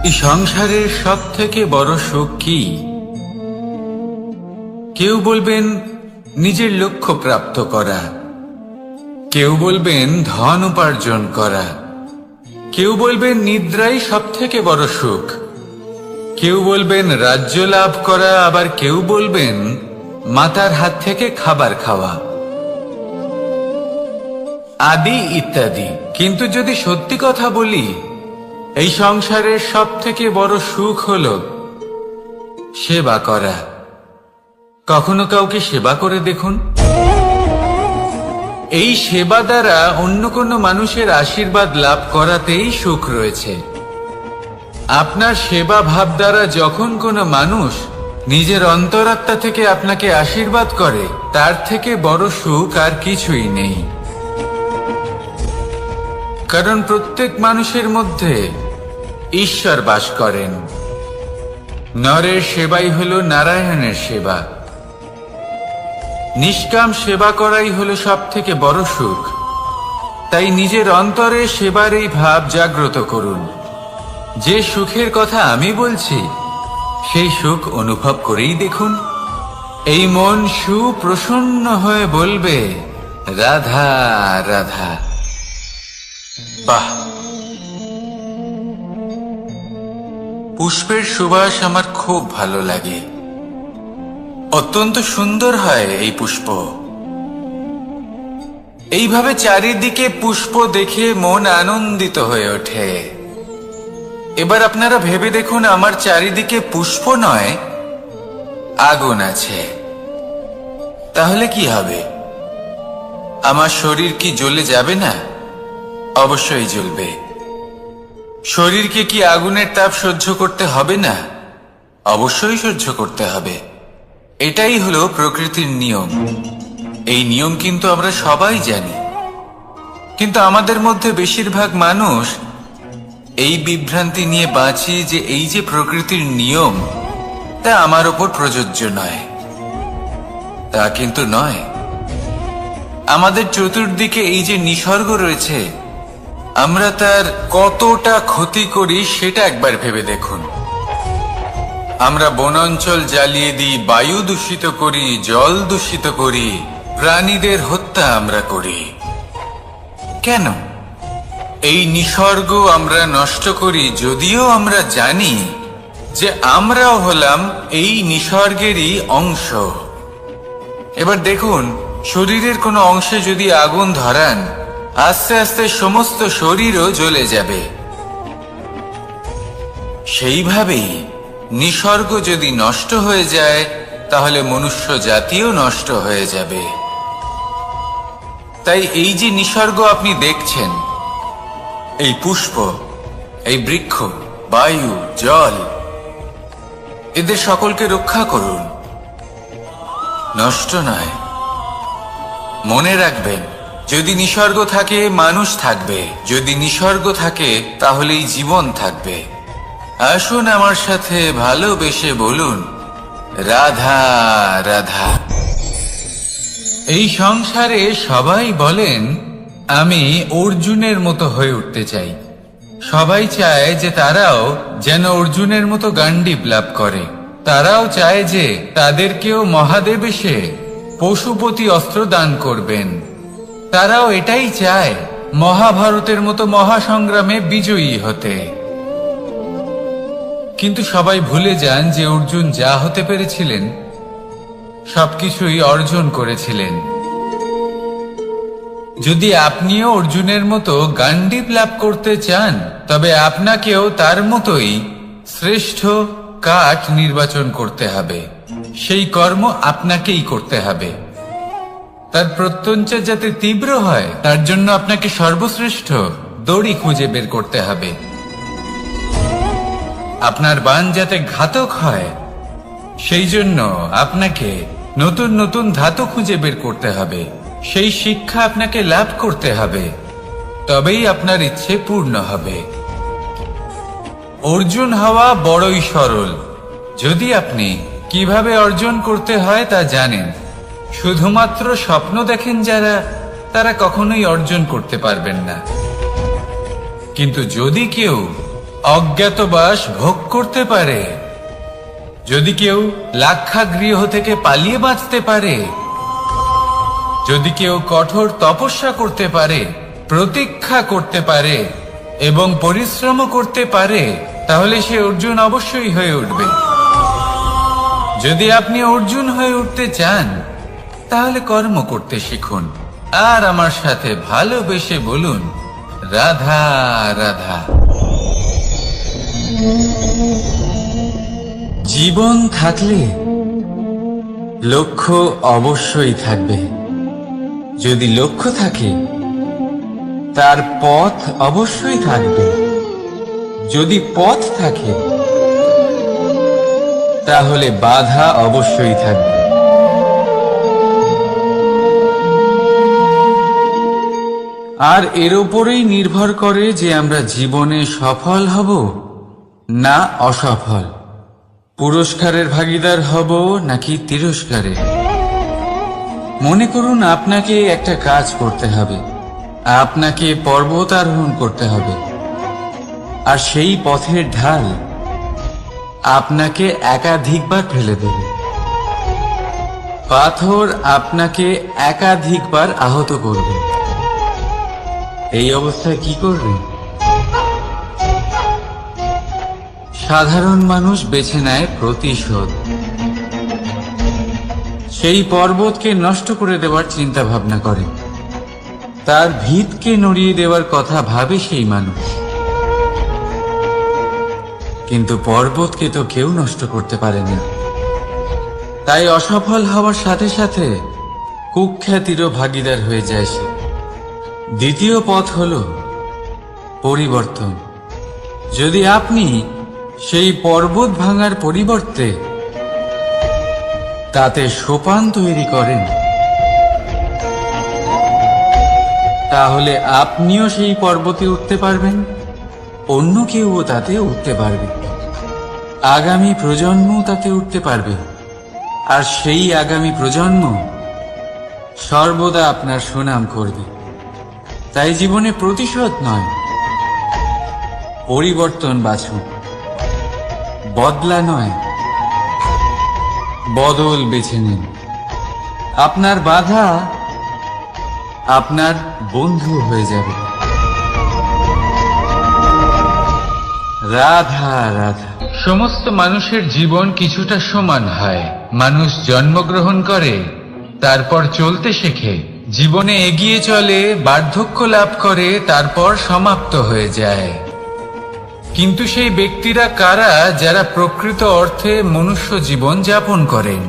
এই সংসারের সব থেকে বড় সুখ কি? কেউ বলবেন নিজের লক্ষ্য প্রাপ্ত করা, কেউ বলবেন ধন উপার্জন করা, কেউ বলবেন নিদ্রাই সব থেকে বড় সুখ, কেউ বলবেন রাজ্য লাভ করা, আবার কেউ বলবেন মাতার হাত থেকে খাবার খাওয়া, আদি ইত্যাদি। কিন্তু যদি সত্যি কথা বলি, এই সংসারের সব থেকে বড় সুখ হলো সেবা করা। কখনো কাউকে সেবা করে দেখুন। এই সেবা দ্বারা অন্য কোনো মানুষের আশীর্বাদ লাভ করাতেই সুখ রয়েছে। আপনার সেবা ভাব দ্বারা যখন কোনো মানুষ নিজের অন্তরাত্মা থেকে আপনাকে আশীর্বাদ করে, তার থেকে বড় সুখ আর কিছুই নেই। কারণ প্রত্যেক মানুষের মধ্যে ঈশ্বর বাস করেন। নরের সেবাই হলো নারায়ণের সেবা। নিষ্কাম সেবা করাই হলো সব থেকে বড় সুখ। তাই নিজের অন্তরে সেবার এই ভাব জাগ্রত করুন। যে সুখের কথা আমি বলছি, সেই সুখ অনুভব করেই দেখুন। এই মন সুপ্রসন্ন হয়ে বলবে, রাধা রাধা। বাহ! পুষ্পের সুবাস আমার খুব ভালো লাগে। অত্যন্ত সুন্দর হয় এই পুষ্প। এইভাবে চারিদিকে পুষ্প দেখে মন আনন্দিত হয়ে ওঠে। এবার আপনারা ভেবে দেখুন, আমার চারিদিকে পুষ্প নয়, আগুন আছে। তাহলে কি হবে? আমার শরীর কি জ্বলে যাবে না? অবশ্যই জ্বলবে। শরীরকে কি আগুনের তাপ সহ্য করতে হবে না? অবশ্যই সহ্য করতে হবে। এটাই হলো প্রকৃতির নিয়ম। এই নিয়ম কিন্তু আমরা সবাই জানি, কিন্তু আমাদের মধ্যে বেশিরভাগ মানুষ এই বিভ্রান্তি নিয়ে বাঁচি যে এই যে প্রকৃতির নিয়ম, তা আমার ওপর প্রযোজ্য নয়। তা কিন্তু নয়। আমাদের চতুর্দিকে এই যে নিসর্গ রয়েছে, আমরা তার কতটা ক্ষতি করি সেটা একবার ভেবে দেখুন। আমরা বনাঞ্চল জ্বালিয়ে দিই, বায়ু দূষিত করি, জল দূষিত করি, প্রাণীদের হত্যা আমরা করি। কেন? এই নিসর্গ আমরা নষ্ট করি, যদিও আমরা জানি যে আমরাও হলাম এই নিসর্গেরই অংশ। এবার দেখুন, শরীরের কোনো অংশে যদি আগুন ধরান, আস্তে আস্তে সমস্ত শরীরও জ্বলে যাবে। সেইভাবেই নিসর্গ যদি নষ্ট হয়ে যায়, তাহলে মনুষ্য জাতিও নষ্ট হয়ে যাবে। তাই এই যে নিসর্গ আপনি দেখছেন, এই পুষ্প, এই বৃক্ষ, বায়ু, জল, এদের সকলকে রক্ষা করুন, নষ্ট নয়। মনে রাখবেন, যদি নিসর্গ থাকে মানুষ থাকবে, যদি নিসর্গ থাকে তাহলেই জীবন থাকবে। আসুন আমার সাথে ভালোবেসে বলুন, রাধা রাধা। এই সংসারে সবাই বলেন আমি অর্জুনের মতো হয়ে উঠতে চাই। সবাই চায় যে তারাও যেন অর্জুনের মতো গান্ডীব লাভ করে। তারাও চায় যে তাদেরকেও মহাদেব এসে পশুপতি অস্ত্র দান করবেন। তারাও এটাই চায় মহাভারতের মতো মহাসংগ্রামে বিজয়ী হতে। কিন্তু সবাই ভুলে যান যে অর্জুন যা হতে পেরেছিলেন সবকিছুই অর্জন করেছিলেন। যদি আপনিও অর্জুনের মতো গান্ডীব লাভ করতে চান, তবে আপনাকেও তার মতোই শ্রেষ্ঠ কাঠ নির্বাচন করতে হবে। সেই কর্ম আপনাকেই করতে হবে। তার প্রত্যঞ্চা যাতে তীব্র হয়, তার জন্য আপনাকে সর্বশ্রেষ্ঠ দড়ি খুঁজে বের করতে হবে। আপনার বাণ যাতে ঘাতক হয়, সেই জন্য আপনাকে নতুন নতুন ধাতু খুঁজে বের করতে হবে। সেই শিক্ষা আপনাকে লাভ করতে হবে, তবেই আপনার ইচ্ছে পূর্ণ হবে। অর্জুন হওয়া বড়ই সরল, যদি আপনি কিভাবে অর্জন করতে হয় তা জানেন। শুধুমাত্র স্বপ্ন দেখেন যারা, তারা কখনোই অর্জন করতে পারবেন না। কিন্তু যদি কেউ অজ্ঞাতবাস ভোগ করতে পারে, যদি কেউ লাক্ষাগৃহ থেকে পালিয়ে বাঁচতে পারে, যদি কেউ কঠোর তপস্যা করতে পারে, প্রতীক্ষা করতে পারে এবং পরিশ্রম করতে পারে, তাহলে সে অর্জুন অবশ্যই হয়ে উঠবে। যদি আপনি অর্জুন হয়ে উঠতে চান তাহলে কর্ম করতে শিখুন আর আমার সাথে ভালোবেসে বলুন, রাধা রাধা। জীবন থাকলে লক্ষ্য অবশ্যই থাকবে। যদি লক্ষ্য থাকে তার পথ অবশ্যই থাকবে। যদি পথ থাকে তাহলে বাধা অবশ্যই থাকবে। আর এর উপরেই নির্ভর করে যে আমরা জীবনে সফল হব না অসফল, পুরস্কারের ভাগীদার হব নাকি তিরস্কারের। মনে করুন আপনাকে একটা কাজ করতে হবে, আপনাকে পর্বত আরোহণ করতে হবে, আর সেই পথের ঢাল আপনাকে একাধিকবার ফেলে দেবে। পাথর আপনাকে একাধিকবার আহত করবে। এই অবস্থায় কি করবেন? সাধারণ মানুষ বেছে নেয় প্রতিশোধ। সেই পর্বতকে নষ্ট করে দেওয়ার চিন্তা ভাবনা করে, তার ভিতকে নড়িয়ে দেওয়ার কথা ভাবে সেই মানুষ। কিন্তু পর্বতকে তো কেউ নষ্ট করতে পারে না। তাই অসফল হওয়ার সাথে সাথে কুখ্যাতিরও ভাগীদার হয়ে যায় সে। দ্বিতীয় পথ হল পরিবর্তন। যদি আপনি সেই পর্বত ভাঙার পরিবর্তে তাতে সোপান তৈরি করেন, তাহলে আপনিও সেই পর্বতে উঠতে পারবেন, অন্য কেউও তাতে উঠতে পারবে, আগামী প্রজন্ম তাতে উঠতে পারবে, আর সেই আগামী প্রজন্ম সর্বদা আপনার সুনাম করবে। তাই জীবনে প্রতিশোধ নয়, পরিবর্তন বাছুন। বদলা নয়, বদল বেছে নিন। আপনার বাধা আপনার বন্ধু হয়ে যাবে। রাধা রাধা। সমস্ত মানুষের জীবন কিছুটা সমান হয়। মানুষ জন্মগ্রহণ করে, তারপর চলতে শেখে, জীবনে এগিয়ে চলে, বার্ধক্য লাভ করে, তারপর সমাপ্ত হয়ে যায়। কিন্তু সেই ব্যক্তিরা কারা যারা প্রকৃত অর্থে মনুষ্য জীবন যাপন করেন?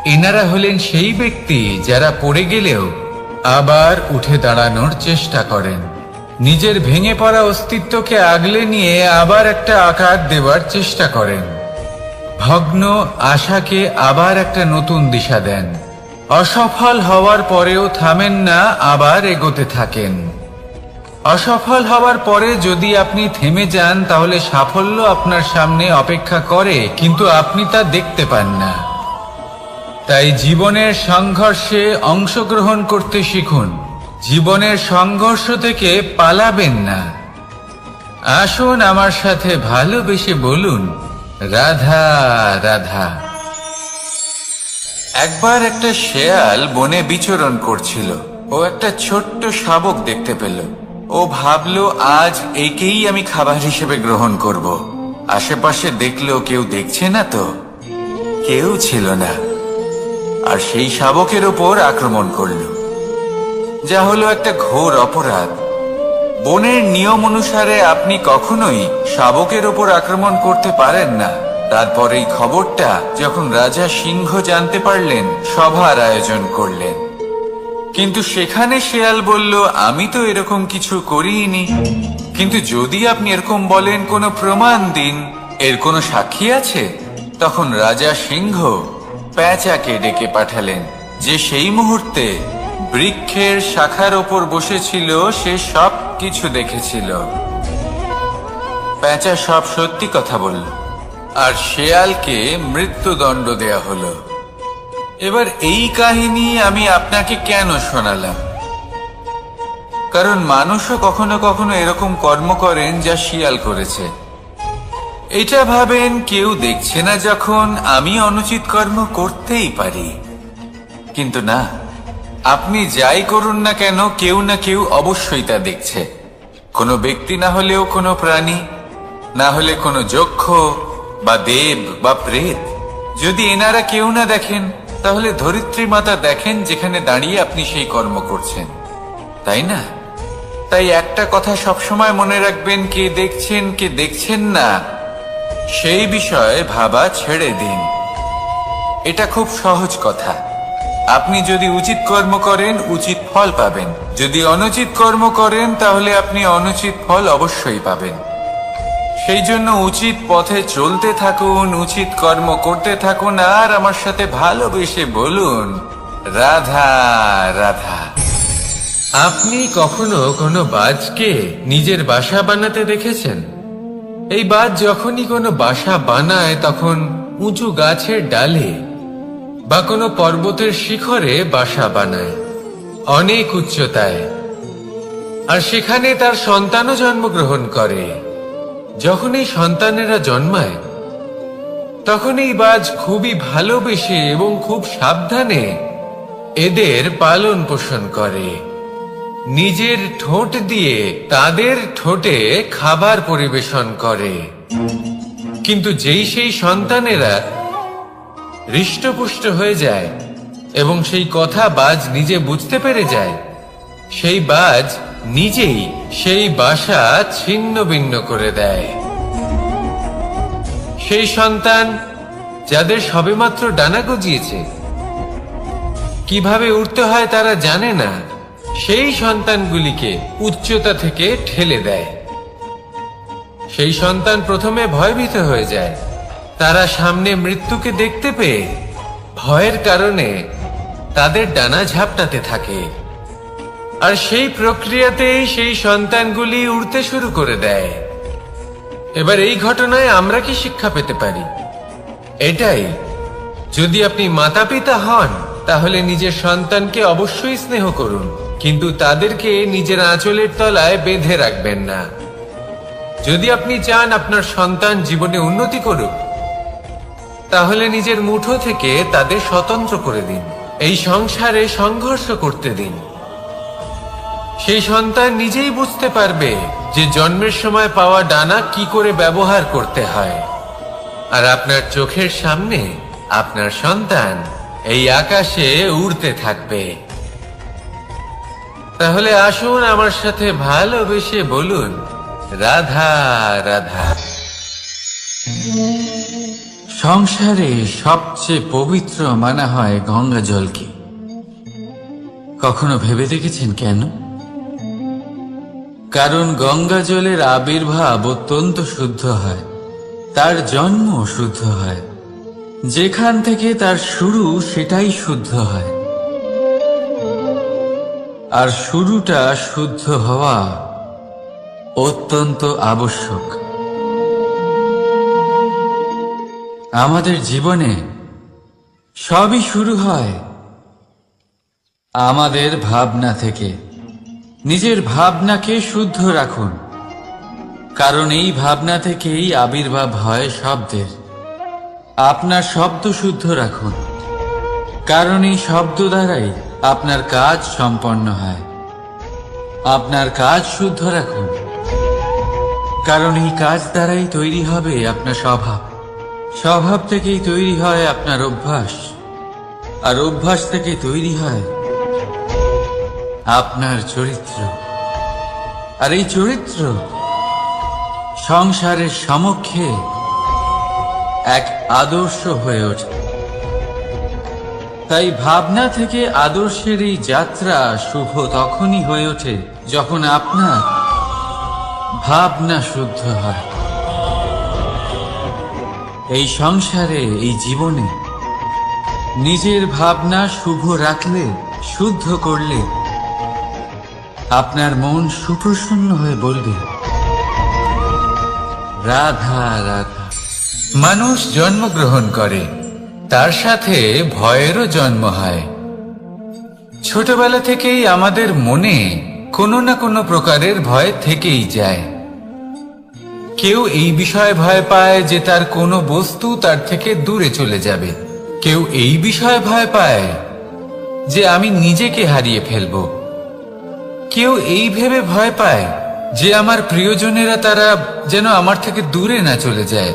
এনারা হলেন সেই ব্যক্তি যারা পড়ে গেলেও আবার উঠে দাঁড়ানোর চেষ্টা করেন, নিজের ভেঙে পড়া অস্তিত্বকে আগলে নিয়ে আবার একটা আকার দেওয়ার চেষ্টা করেন, ভগ্ন আশাকে আবার একটা নতুন দিশা দেন। অসফল হওয়ার পরেও থামেন না, আবার এগোতে থাকেন। অসফল হওয়ার পরে যদি আপনি থেমে যান তাহলে সাফল্য আপনার সামনে অপেক্ষা করে, কিন্তু আপনি তা দেখতে পান না। তাই জীবনের সংঘর্ষে অংশগ্রহণ করতে শিখুন। জীবনের সংঘর্ষ থেকে পালাবেন না। আসুন আমার সাথে ভালোবেসে বলুন, রাধা রাধা। একবার একটা শেয়াল বনে বিচরণ করছিল। ও একটা ছোট্ট শাবক দেখতে পেল। ও ভাবলো, আজ একেই আমি খাবার হিসেবে গ্রহণ করব। আশেপাশে দেখলো কেউ দেখছে না তো, কেউ ছিল না, আর সেই শাবকের ওপর আক্রমণ করল, যা হলো একটা ঘোর অপরাধ। বনের নিয়ম অনুসারে আপনি কখনোই শাবকের ওপর আক্রমণ করতে পারেন না। তারপর এই খবরটা যখন রাজা সিংহ জানতে পারলেন, সভার আয়োজন করলেন। কিন্তু সেখানে শেয়াল বলল, আমি তো এরকম কিছু করিনি। কিন্তু যদি আপনি এরকম বলেন, কোনো প্রমাণ দিন, এর কোনো সাক্ষী আছে? তখন রাজা সিংহ পেঁচাকে ডেকে পাঠালেন, যে সেই মুহূর্তে বৃক্ষের শাখার ওপর বসেছিল। সে সব কিছু দেখেছিল। পেঁচা সব সত্যি কথা বলল, আর শেয়ালকে মৃত্যুদণ্ড দেয়া হলো। এবার এই কাহিনী আমি আপনাকে কেন শোনালাম? কারণ মানুষও কখনো কখনো এরকম কর্ম করেন যা শিয়াল করেছে। এটা ভাবেন কেউ দেখছে না যখন আমি অনুচিত কর্ম করতেই পারি, কিন্তু না, আপনি যাই করুন না কেন কেউ না কেউ অবশ্যই তা দেখছে। কোনো ব্যক্তি না হলেও কোনো প্রাণী, না হলে কোনো যক্ষ বা দেব বা প্রেত। যদি এনারা কেউ না দেখেন, তাহলে ধরিত্রী মাতা দেখেন যেখানে দাঁড়িয়ে আপনি সেই কর্ম করছেন, তাই না? তাই একটা কথা সবসময় মনে রাখবেন, কে দেখছেন কে দেখছেন না সেই বিষয়ে ভাবা ছেড়ে দিন। এটা খুব সহজ কথা। আপনি যদি উচিত কর্ম করেন উচিত ফল পাবেন, যদি অনুচিত কর্ম করেন তাহলে আপনি অনুচিত ফল অবশ্যই পাবেন। সেই জন্য উচিত পথে চলতে থাকুন, উচিত কর্ম করতে থাকুন, আর আমার সাথে ভালোবেসে বলুন রাধা রাধা। আপনি কখনো কোনো বাজকে নিজের বাসা বানাতে দেখেছেন? এই বাজ যখনই কোনো বাসা বানায় তখন উঁচু গাছের ডালে বা কোনো পর্বতের শিখরে বাসা বানায়, অনেক উচ্চতায়, আর সেখানে তার সন্তানও জন্মগ্রহণ করে। যখন এই সন্তানেরা জন্মায় তখন এই বাজ খুবই ভালোবেসে এবং খুব সাবধানে এদের পালন পোষণ করে। নিজের ঠোঁট দিয়ে তাদের ঠোঁটে খাবার পরিবেশন করে। কিন্তু যেই সেই সন্তানেরা হৃষ্টপুষ্ট হয়ে যায় এবং সেই কথা বাজ নিজে বুঝতে পেরে যায়, সেই বাজ নিজেই সেই বাসা ছিন্ন ভিন্ন করে দেয়। সেই সন্তান যাদের সবেমাত্র ডানা গজিয়েছে, কিভাবে উঠতে হয় তারা জানে না, সেই সন্তানগুলিকে উচ্চতা থেকে ঠেলে দেয়। সেই সন্তান প্রথমে ভয়ভীত হয়ে যায়। তারা সামনে মৃত্যুকে দেখতে পেয়ে ভয়ের কারণে তাদের ডানা ঝাপটাতে থাকে, আর সেই প্রক্রিয়াতেই সেই সন্তানগুলি উড়তে শুরু করে দেয়। এবার এই ঘটনায় আমরা কি শিক্ষা পেতে পারি? এটাই, যদি আপনি মাতা পিতা হন তাহলে নিজের সন্তানকে অবশ্যই স্নেহ করুন, কিন্তু তাদেরকে নিজের আঁচলের তলায় বেঁধে রাখবেন না। যদি আপনি চান আপনার সন্তান জীবনে উন্নতি করুক, তাহলে নিজের মুঠো থেকে তাদের স্বতন্ত্র করে দিন, এই সংসারে সংঘর্ষ করতে দিন। সেই সন্তান নিজেই বুঝতে পারবে যে জন্মের সময় পাওয়া ডানা কি করে ব্যবহার করতে হয়। আর আপনার চোখের সামনে আপনার সন্তান এই আকাশে উড়তে থাকবে। তাহলে আসুন আমার সাথে ভালোবেসে বলুন রাধা রাধা। সংসারে সবচেয়ে পবিত্র মানা হয় গঙ্গা জলকে। কখনো ভেবে দেখেছেন কেন? কারণ গঙ্গা জলের আবির্ভাব অত্যন্ত শুদ্ধ হয়, তার জন্ম শুদ্ধ হয়, যেখান থেকে তার শুরু সেটাই শুদ্ধ হয়। আর শুরুটা শুদ্ধ হওয়া অত্যন্ত আবশ্যক। আমাদের জীবনে সবই শুরু হয় আমাদের ভাবনা থেকে। নিজের ভাবনাকে শুদ্ধ রাখুন, কারণ এই ভাবনা থেকেই আবির্ভাব হয় শব্দের। আপনার শব্দ শুদ্ধ রাখুন, কারণ এই শব্দ দ্বারাই আপনার কাজ সম্পন্ন হয়। আপনার কাজ শুদ্ধ রাখুন, কারণ এই কাজ দ্বারাই তৈরি হবে আপনার স্বভাব। স্বভাব থেকেই তৈরি হয় আপনার অভ্যাস, আর অভ্যাস থেকে তৈরি হয় আপনার চরিত্র। আর এই চরিত্র সংসারের সমক্ষে এক আদর্শ হয়ে ওঠে। তাই ভাবনা থেকে আদর্শের এই যাত্রা শুভ তখনই হয়ে ওঠে যখন আপনার ভাবনা শুদ্ধ হয়। এই সংসারে, এই জীবনে নিজের ভাবনা শুভ রাখলে, শুদ্ধ করলে আপনার মন সুপ্রসন্ন হয়ে বলবে রাধা রাধা। মানুষ জন্মগ্রহণ করে, তার সাথে ভয়েরও জন্ম হয়। ছোটবেলা থেকেই আমাদের মনে কোনো না কোনো প্রকারের ভয় থেকেই যায়। কেউ এই বিষয়ে ভয় পায় যে তার কোনো বস্তু তার থেকে দূরে চলে যাবে। কেউ এই বিষয়ে ভয় পায় যে আমি নিজেকে হারিয়ে ফেলব। কেউ এই ভেবে ভয় পায় যে আমার প্রিয়জনেরা তারা যেন আমার থেকে দূরে না চলে যায়।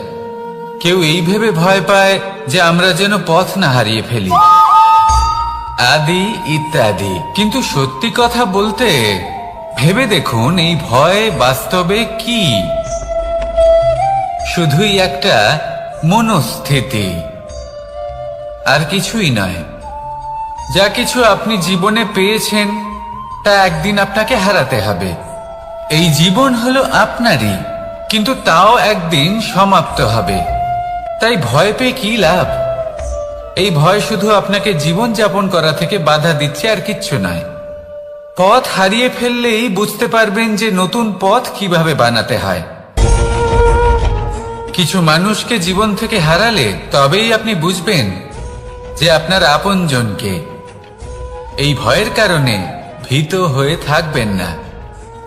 কেউ এই ভেবে ভয় পায় যে আমরা যেন পথ না হারিয়ে ফেলি, আদি ইত্যাদি। কিন্তু সত্যি কথা বলতে, ভেবে দেখুন এই ভয় বাস্তবে কি? শুধুই একটা মনস্থিতি, আর কিছুই নয়। যা কিছু আপনি জীবনে পেয়েছেন তা একদিন আপনাকে হারাতে হবে। এই জীবন হলো আপনারই, কিন্তু তাও একদিন সমাপ্ত হবে। তাই ভয় পেয়ে কি লাভ? এই ভয় শুধু আপনাকে জীবন যাপন করা থেকে বাধা দিচ্ছে, আর কিচ্ছু নয়। পথ হারিয়ে ফেললেই বুঝতে পারবেন যে নতুন পথ কিভাবে বানাতে হয়। কিছু মানুষকে জীবন থেকে হারালে তবেই আপনি বুঝবেন যে আপনার আপনজনকে। এই ভয়ের কারণে ভীত হয়ে থাকবেন না।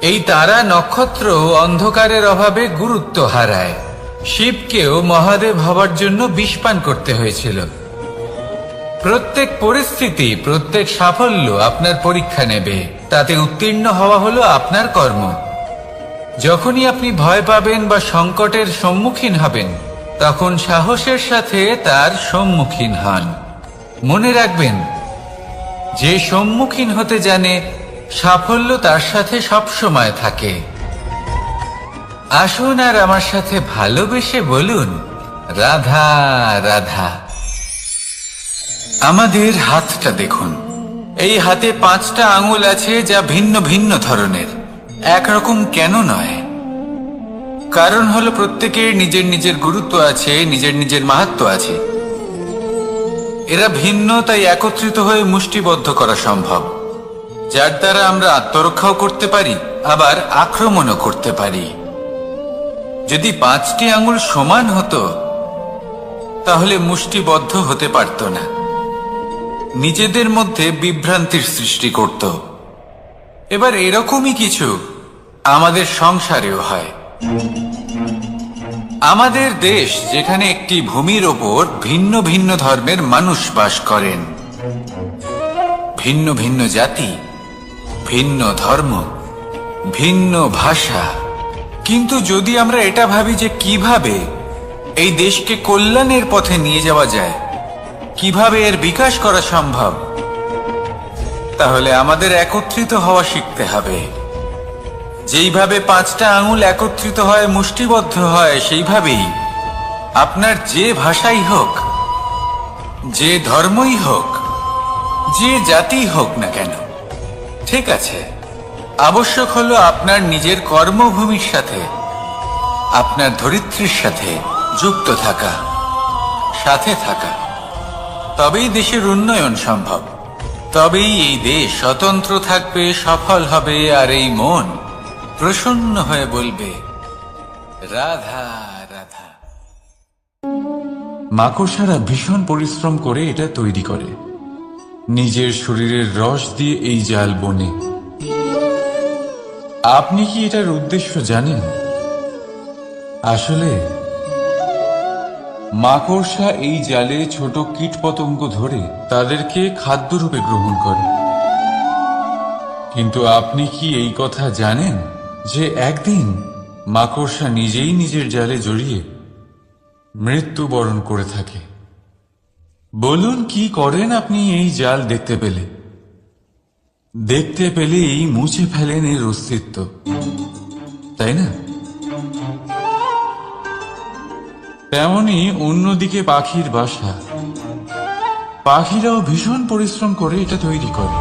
এই তারা নক্ষত্র অন্ধকারের অভাবে গুরুত্ব হারায়। শিবকেও মহাদেব হবার জন্য বিষপান করতে হয়েছিল। প্রত্যেক পরিস্থিতি, প্রত্যেক সাফল্য আপনার পরীক্ষা নেবে। তাতে উত্তীর্ণ হওয়া হলো আপনার কর্ম। যখনই আপনি ভয় পাবেন বা সংকটের সম্মুখীন হবেন, তখন সাহসের সাথে তার সম্মুখীন হন। মনে রাখবেন, যে সম্মুখীন হতে জানে, সাফল্য তার সাথে সবসময় থাকে। আসুন আর আমার সাথে ভালোবেসে বলুন, রাধা রাধা। আমাদের হাতটা দেখুন। এই হাতে 5টা আঙুল আছে, যা ভিন্ন ভিন্ন ধরনের। একরকম কেন নয়? কারণ হলো প্রত্যেকের নিজের নিজের গুরুত্ব আছে, নিজের নিজের মাহাত্ম্য আছে। এরা ভিন্ন, তাই একত্রিত হয়ে মুষ্টিবদ্ধ করা সম্ভব, যার দ্বারা আমরা আত্মরক্ষাও করতে পারি, আবার আক্রমণও করতে পারি। যদি 5টি আঙুল সমান হতো, তাহলে মুষ্টিবদ্ধ হতে পারত না, নিজেদের মধ্যে বিভ্রান্তির সৃষ্টি করত। এবার এরকমই কিছু আমাদের সংসারেও হয়। আমাদের দেশ, যেখানে একটি ভূমির ওপর ভিন্ন ভিন্ন ধর্মের মানুষ বাস করেন, ভিন্ন ভিন্ন জাতি, ভিন্ন ধর্ম, ভিন্ন ভাষা। কিন্তু যদি আমরা এটা ভাবি যে কিভাবে এই দেশকে কল্যাণের পথে নিয়ে যাওয়া যায়, কিভাবে এর বিকাশ করা সম্ভব, তাহলে আমাদের একত্রিত হওয়া শিখতে হবে। যেইভাবে 5টা আঙুল একত্রিত হয়, মুষ্টিবদ্ধ হয়, সেইভাবেই আপনার যে ভাষাই হোক, যে ধর্মই হোক, যে জাতি হোক না কেন, ঠিক আছে, আবশ্যক হলো আপনার নিজের কর্মভূমির সাথে, আপনার ধরিত্রীর সাথে যুক্ত থাকা, সাথে থাকা। তবেই দেশের উন্নয়ন সম্ভব। তবেই এই দেশ স্বতন্ত্র থাকবে, সফল হবে, আর এই মন প্রসন্ন হয়ে বলবে, রাধা রাধা। মাকড়সারা ভীষণ পরিশ্রম করে এটা তৈরি করে। নিজের শরীরের রস দিয়ে এই জাল বনে। আপনি কি এটার উদ্দেশ্য জানেন? আসলে মাকড়সা এই জালে ছোট কীটপতঙ্গ ধরে তাদেরকে খাদ্যরূপে গ্রহণ করে। কিন্তু আপনি কি এই কথা জানেন যে একদিন মাকড়সা নিজেই নিজের জালে জড়িয়ে মৃত্যুবরণ করে থাকে? বলুন, কি করেন আপনি এই জাল দেখতে পেলে? দেখতে পেলেই মুছে ফেলেন এর অস্তিত্ব, তাই না? তেমনি অন্যদিকে পাখির বাসা। পাখিরাও ভীষণ পরিশ্রম করে এটা তৈরি করে।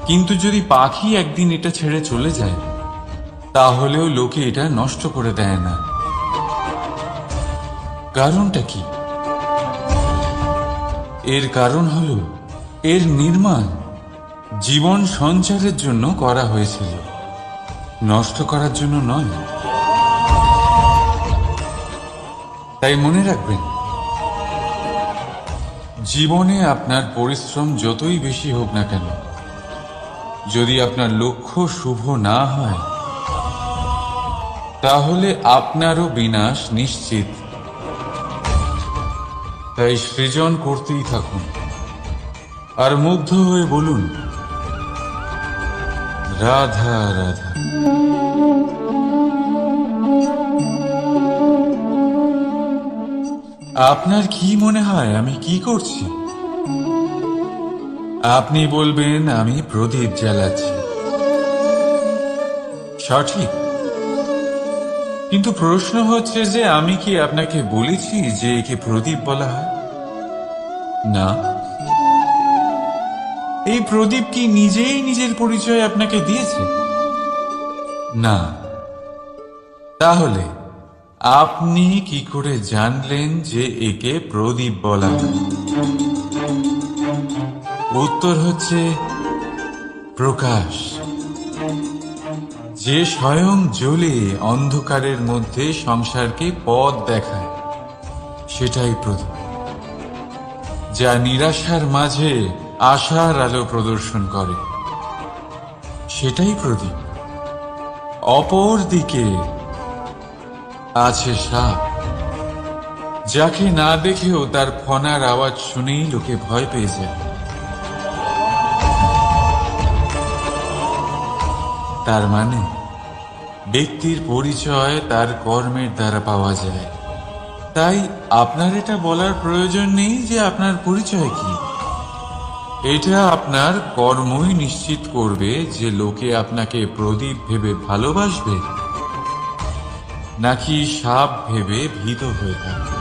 কিন্তু যদি পাখি একদিন এটা ছেড়ে চলে যায়, তাহলেও লোকে এটা নষ্ট করে দেয় না। কারণটা কি? এর কারণ হলো এর নির্মাণ জীবন সঞ্চারের জন্য করা হয়েছিল, নষ্ট করার জন্য নয়। তাই মনে রাখবেন, জীবনে আপনার পরিশ্রম যতই বেশি হোক না কেন, যদি আপনার লক্ষ্য শুভ না হয়, তাহলে আপনারও বিনাশ নিশ্চিত। তাই সৃজন করতেই থাকুন আর মুগ্ধ হয়ে বলুন, রাধা রাধা। আপনার কি মনে হয় আমি কি করছি? আপনি বলবেন আমি প্রদীপ জ্বালাচ্ছি। সঠিক, কিন্তু প্রশ্ন হচ্ছে যে আমি কি আপনাকে বলেছি যে একে প্রদীপ বলা হয়? না। এই প্রদীপ কি নিজেই নিজের পরিচয় আপনাকে দিয়েছে? না। তাহলে আপনি কি করে জানলেন যে একে প্রদীপ বলা হয়? উত্তর হচ্ছে প্রকাশ, যে স্বয়ং জ্বলে অন্ধকারের মধ্যে সংসারকে পথ দেখায়, সেটাই প্রদীপ। যা নিরাশার মাঝে আশার আলো প্রদর্শন করে, সেটাই প্রদীপ। অপর দিকে আছে সাপ, যাকে না দেখেও তার ফনার আওয়াজ শুনেই লোকে ভয় পেয়ে যায়। তার মানে ব্যক্তির পরিচয় তার কর্মের দ্বারা পাওয়া যায়। তাই আপনার এটা বলার প্রয়োজন নেই যে আপনার পরিচয় কি। এটা আপনার কর্মই নিশ্চিত করবে যে লোকে আপনাকে প্রদীপ ভেবে ভালোবাসবে নাকি সাপ ভেবে ভীত হয়ে থাকবে।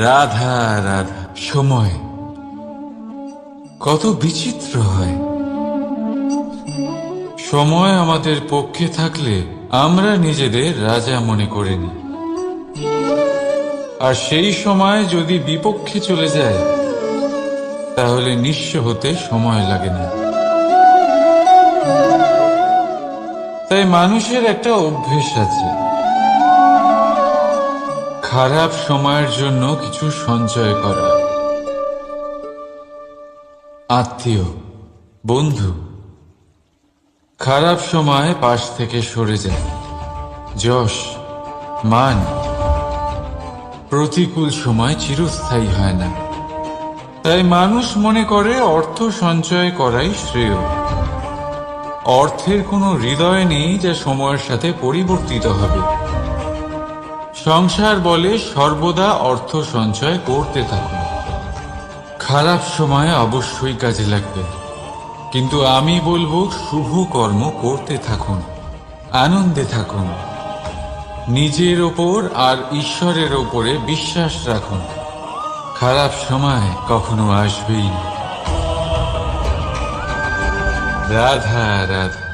রাধা রাধা। সময় কত বিচিত্র হয়। সময় আমাদের পক্ষে থাকলে আমরা নিজেদের রাজা মনে করে নিই, আর সেই সময় যদি বিপক্ষে চলে যায় তাহলে নিঃস্ব হতে সময় লাগে না। তাই মানুষের একটা অভ্যেস আছে, খারাপ সময়ের জন্য কিছু সঞ্চয় করা। আত্মীয়, বন্ধু খারাপ সময় পাশ থেকে সরে যায়। যশ, মান প্রতিকূল সময় চিরস্থায়ী হয় না। তাই মানুষ মনে করে অর্থ সঞ্চয় করাই শ্রেয়। অর্থের কোনো হৃদয় নেই যা সময়ের সাথে পরিবর্তিত হবে। সংসার বলে সর্বদা অর্থ সঞ্চয় করতে থাকুন। খারাপ সময় অবশ্যই কাজে লাগবে, কিন্তু আমি বলবো শুভ কর্ম করতে থাকুন, আনন্দে থাকুন, নিজের ওপর আর ঈশ্বরের ওপরে বিশ্বাস রাখুন। খারাপ সময় কখনো আসবেই না। রাধা রাধা।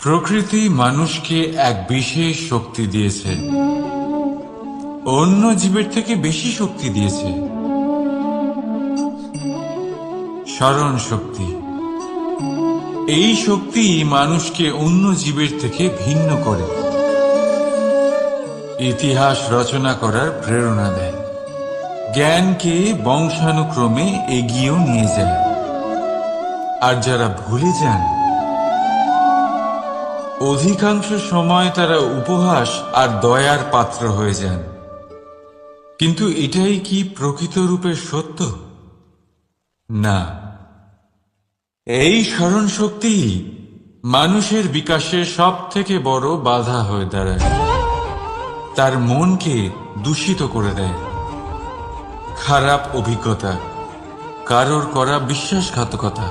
প্রকৃতি মানুষকে এক বিশেষ শক্তি দিয়েছে, অন্য জীবের থেকে বেশি শক্তি দিয়েছে। স্মরণ শক্তি। এই শক্তি মানুষকে অন্য জীবের থেকে ভিন্ন করে, ইতিহাস রচনা করার প্রেরণা দেয়, জ্ঞানকে বংশানুক্রমে এগিয়েও নিয়ে যায়। আর যারা ভুলে যান, অধিকাংশ সময় তারা উপহাস আর দয়ার পাত্র হয়ে যান। কিন্তু এটাই কি প্রকৃত রূপে সত্য? না। এই স্মরণ শক্তি মানুষের বিকাশের সব থেকে বড় বাধা হয়ে দাঁড়ায়। তার মনকে দূষিত করে দেয়। খারাপ অভিজ্ঞতা, কারোর করা বিশ্বাসঘাতকতা,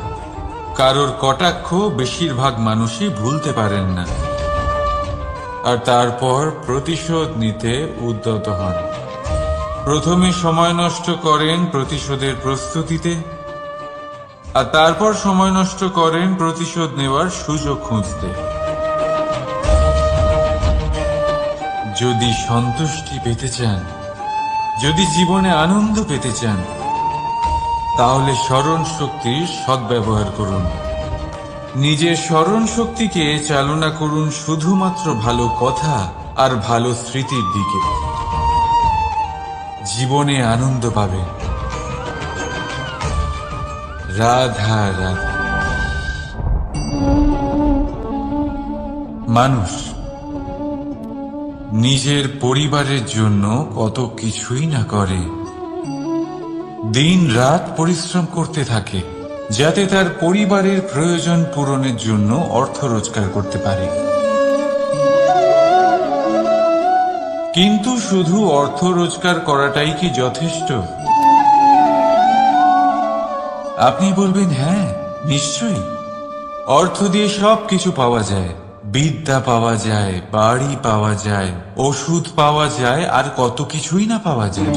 কারোর কটাক্ষ বেশিরভাগ মানুষই ভুলতে পারেন না, আর তারপর প্রতিশোধ নিতে উদ্যত হন। প্রথমে সময় নষ্ট করেন প্রতিশোধের প্রস্তুতিতে, আর তারপর সময় নষ্ট করেন প্রতিশোধ নেওয়ার সুযোগ খুঁজতে। যদি সন্তুষ্টি পেতে চান, যদি জীবনে আনন্দ পেতে চান, তাহলে স্মরণ শক্তির সদ্ব্যবহার করুন। নিজের স্মরণ শক্তিকে চালনা করুন শুধুমাত্র ভালো কথা আর ভালো স্মৃতির দিকে। জীবনে আনন্দ পাবেন। রাধা রাধা। মানুষ নিজের পরিবারের জন্য কত কিছুই না করে, দিন রাত পরিশ্রম করতে থাকে যাতে তার পরিবারের প্রয়োজন পূরণের জন্য অর্থ রোজগার করতে পারে। কিন্তু শুধু অর্থ রোজগার করাটাই কি যথেষ্ট? আপনি বলবেন, হ্যাঁ নিশ্চয়ই, অর্থ দিয়ে সব কিছু পাওয়া যায়, বিদ্যা পাওয়া যায়, বাড়ি পাওয়া যায়, ওষুধ পাওয়া যায়, আর কত কিছুই না পাওয়া যায়।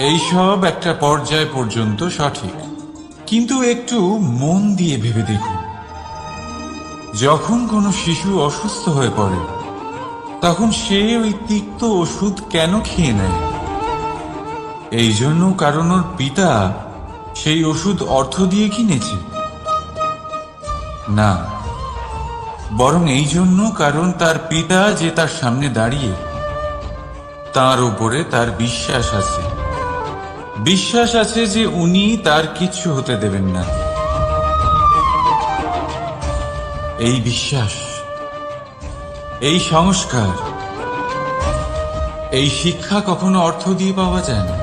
এইসব একটা পর্যায় পর্যন্ত সঠিক, কিন্তু একটু মন দিয়ে ভেবে দেখুন, যখন কোনো শিশু অসুস্থ হয়ে পড়ে তখন সে ওই তিক্ত ওষুধ কেন খেয়ে নেয়? এই জন্য কারণ ওর পিতা সেই ওষুধ অর্থ দিয়ে কিনেছে? না, বরং এই জন্য কারণ তার পিতা যে তার সামনে দাঁড়িয়ে, তার উপরে তার বিশ্বাস আছে। বিশ্বাস আছে যে উনি তার কিচ্ছু হতে দেবেন না। এই বিশ্বাস, এই সংস্কার, এই শিক্ষা কখনো অর্থ দিয়ে পাওয়া যায় না।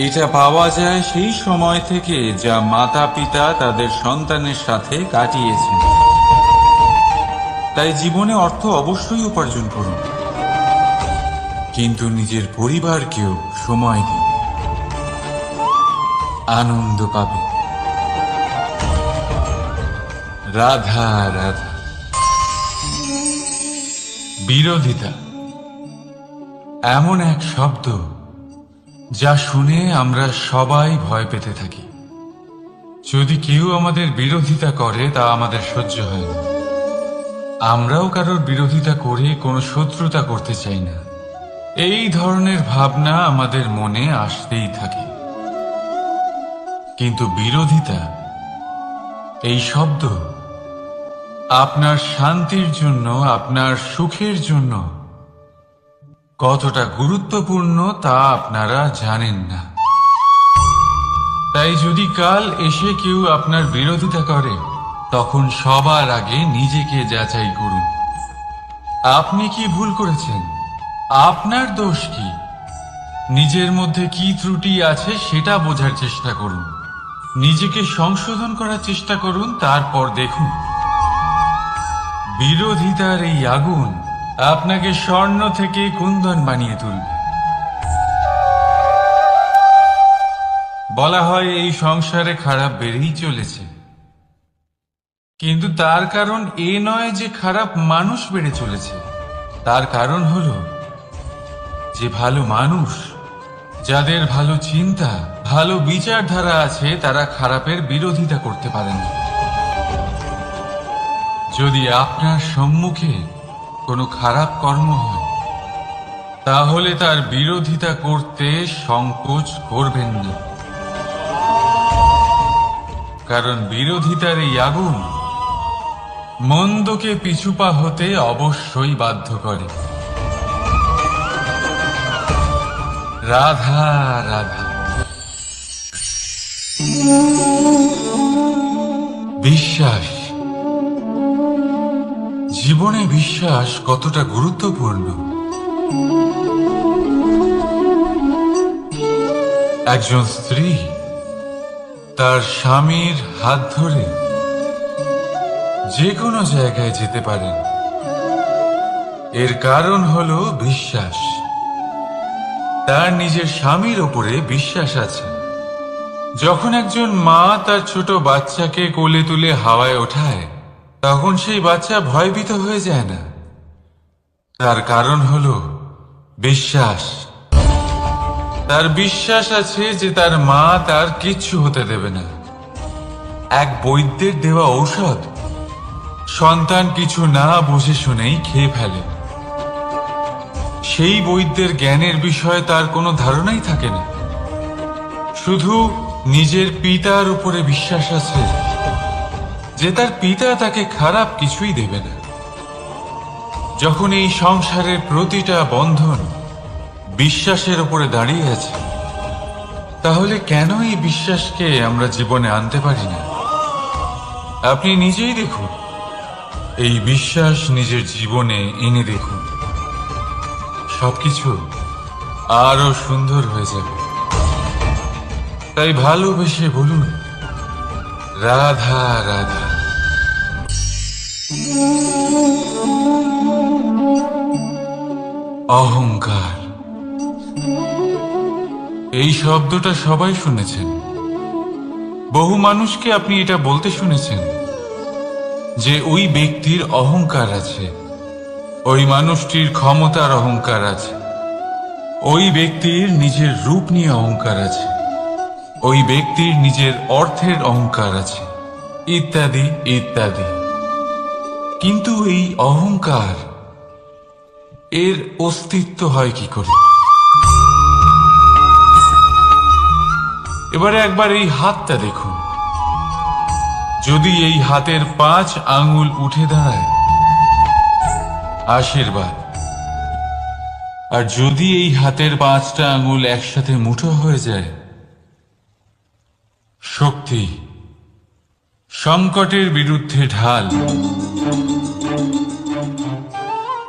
এটা পাওয়া যায় সেই সময় থেকে যা মাতা পিতা তাদের সন্তানের সাথে কাটিয়েছেন। তাই জীবনে অর্থ অবশ্যই উপার্জন করুন, কিন্তু নিজের পরিবারকেও সময় দিন, আনন্দ পাবে। রাধা রাধা। বিরোধিতা এমন এক শব্দ যা শুনে আমরা সবাই ভয় পেতে থাকি। যদি কেউ আমাদের বিরোধিতা করে তা আমাদের সহ্য হয় না। আমরাও কারোর বিরোধিতা করে কোনো শত্রুতা করতে চাই না। এই ধরনের ভাবনা আমাদের মনে আসতেই থাকে। কিন্তু বিরোধিতা, এই শব্দ আপনার শান্তির জন্য, আপনার সুখের জন্য কতটা গুরুত্বপূর্ণ তা আপনারা জানেন না। তাই যদি কাল এসে কেউ আপনার বিরোধিতা করে, তখন সবার আগে নিজেকে যাচাই করুন। আপনি কি ভুল করেছেন? আপনার দোষ কি? নিজের মধ্যে কি ত্রুটি আছে সেটা বোঝার চেষ্টা করুন। নিজেকে সংশোধন করার চেষ্টা করুন, তারপর দেখুন বিরোধিতার এই আগুন আপনাকে স্বর্ণ থেকে কুন্দন বানিয়ে তুলবে। বলা হয় এই সংসারে খারাপ বেড়েই চলেছে, কিন্তু তার কারণ এ নয় যে খারাপ মানুষ বেড়ে চলেছে। তার কারণ হলো যে ভালো মানুষ, যাদের ভালো চিন্তা, ভালো বিচারধারা আছে, তারা খারাপের বিরোধিতা করতে পারে না। যদি আপনার সম্মুখে কোনো খারাপ কর্ম হয়, তাহলে তার বিরোধিতা করতে সংকোচ করবেন না, কারণ বিরোধিতার এই আগুন মন্দকে পিছুপা হতে অবশ্যই বাধ্য করে। রাধা রাধা। বিশ্বাস, জীবনে বিশ্বাস কতটা গুরুত্বপূর্ণ। একজন স্ত্রী তার স্বামীর হাত ধরে যে কোনো জায়গায় যেতে পারেন, এর কারণ হলো বিশ্বাস। তার নিজের স্বামীর ওপরে বিশ্বাস আছে। যখন একজন মা তার ছোট বাচ্চাকে কোলে তুলে হাওয়ায় ওঠায়, তখন সেই বাচ্চা ভয়ভীত হয়ে যায় না। তার কারণ হলো বিশ্বাস। তার বিশ্বাস আছে যে তার মা তার কিচ্ছু হতে দেবে না। এক বৈদ্যের দেওয়া ঔষধ সন্তান কিছু না বুঝে শুনেই খেয়ে ফেলে। সেই বৈদ্যের জ্ঞানের বিষয়ে তার কোনো ধারণাই থাকে না, শুধু নিজের পিতার উপরে বিশ্বাস আছে যে তার পিতা তাকে খারাপ কিছুই দেবে না। যখন এই সংসারের প্রতিটা বন্ধন বিশ্বাসের উপরে দাঁড়িয়ে আছে, তাহলে কেন এই বিশ্বাসকে আমরা জীবনে আনতে পারি না? আপনি নিজেই দেখুন, এই বিশ্বাস নিজের জীবনে এনে দেখুন, সবকিছু আরো সুন্দর হয়ে যাবে। তাই ভালোবেসে বলুন, রাধা রাধা। অহংকার, এই শব্দটা সবাই শুনেছেন। বহু মানুষকে আপনি এটা বলতে শুনেছেন যে ওই ব্যক্তির অহংকার আছে, ওই মানুষটির ক্ষমতার অহংকার আছে, ওই ব্যক্তির নিজের রূপ নিয়ে অহংকার আছে, ওই ব্যক্তির নিজের অর্থের অহংকার আছে, ইত্যাদি ইত্যাদি। কিন্তু এই অহংকার, এর অস্তিত্ব হয় কি করে? এবারে একবার এই হাতটা দেখুন। যদি এই হাতের 5 আঙ্গুল উঠে দাঁড়ায়, আশীর্বাদ। আর যদি এই হাতের 5টা আঙ্গুল একসাথে মুঠো হয়ে যায়, শক্তি। সংকটের বিরুদ্ধে ঢাল।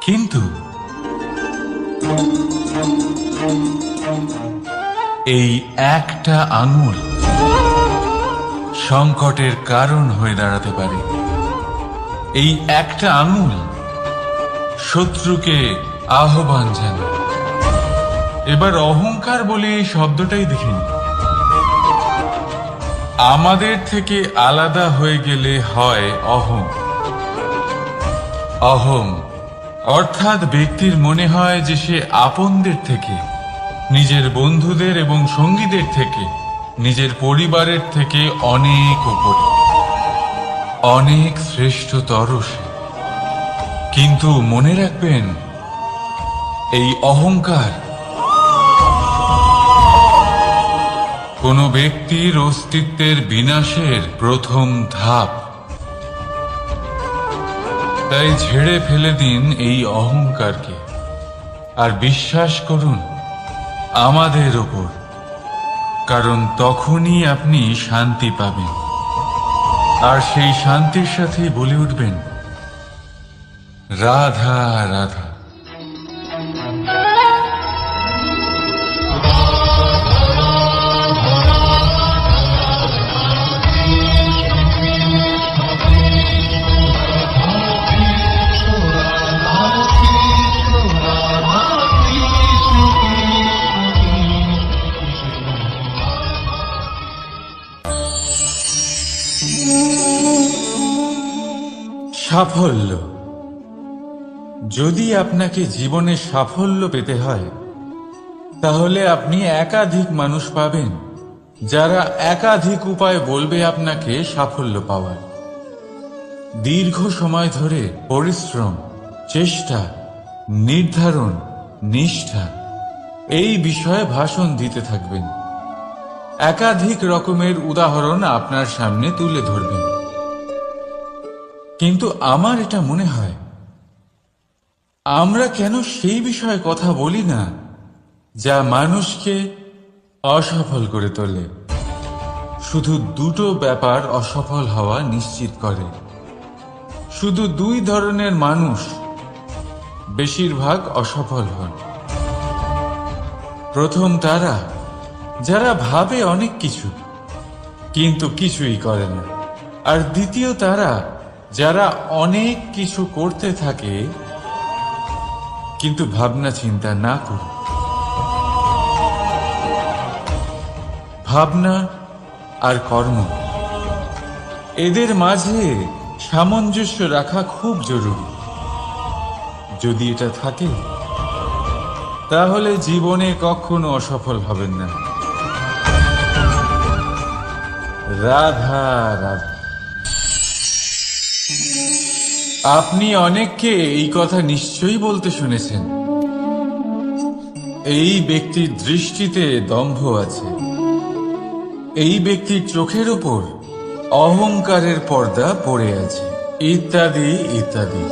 কিন্তু এই একটা আঙুল সংকটের কারণ হয়ে দাঁড়াতে পারে। এই একটা আঙুল শত্রুকে আহ্বান জানায়। এবার অহংকার বলে এই শব্দটাই দেখেন। আমাদের থেকে আলাদা হয়ে গেলে হয় অহং। অহং অর্থাৎ ব্যক্তির মনে হয় যে সে আপনদের থেকে, নিজের বন্ধুদের এবং সঙ্গীদের থেকে, নিজের পরিবারের থেকে অনেক উপরে, অনেক শ্রেষ্ঠতর সে। কিন্তু মনে রাখবেন, এই অহংকার কোনো ব্যক্তির অস্তিত্বের বিনাশের প্রথম ধাপ। তাই ঝেড়ে ফেলে দিন এই অহংকারকে, আর বিশ্বাস করুন আমাদের ওপর, কারণ তখনই আপনি শান্তি পাবেন। আর সেই শান্তির সাথে বলে উঠবেন, রাধা রাধা। সাফল্য। যদি আপনাকে জীবনে সাফল্য পেতে হয়, তাহলে আপনি একাধিক মানুষ পাবেন যারা একাধিক উপায় বলবে আপনাকে সাফল্য পাওয়ার। দীর্ঘ সময় ধরে পরিশ্রম, চেষ্টা, নির্ধারণ, নিষ্ঠা এই বিষয়ে ভাষণ দিতে থাকবেন। একাধিক রকমের উদাহরণ আপনার সামনে তুলে ধরবেন। কিন্তু আমার এটা মনে হয়, আমরা কেন সেই বিষয়ে কথা বলি না যা মানুষকে অসফল করে তোলে? শুধু দুটো ব্যাপার অসফল হওয়া নিশ্চিত করে। শুধু 2 ধরনের মানুষ বেশিরভাগ অসফল হন। প্রথম তারা যারা ভাবে অনেক কিছু কিন্তু কিছুই করে না। আর দ্বিতীয় তারা যারা অনেক কিছু করতে থাকে কিন্তু ভাবনা চিন্তা না করে। ভাবনা আর কর্ম, এদের মাঝে সামঞ্জস্য রাখা খুব জরুরি। যদি এটা থাকে, তাহলে জীবনে কখনো অসফল হবেন না। রাধা রাধা। আপনি অনেককে এই কথা নিশ্চয়ই বলতে শুনেছেন, এই ব্যক্তির দৃষ্টিতে দম্ভ আছে, এই ব্যক্তির চোখের ওপর অহংকারের পর্দা পড়ে আছে, ইত্যাদি ইত্যাদি।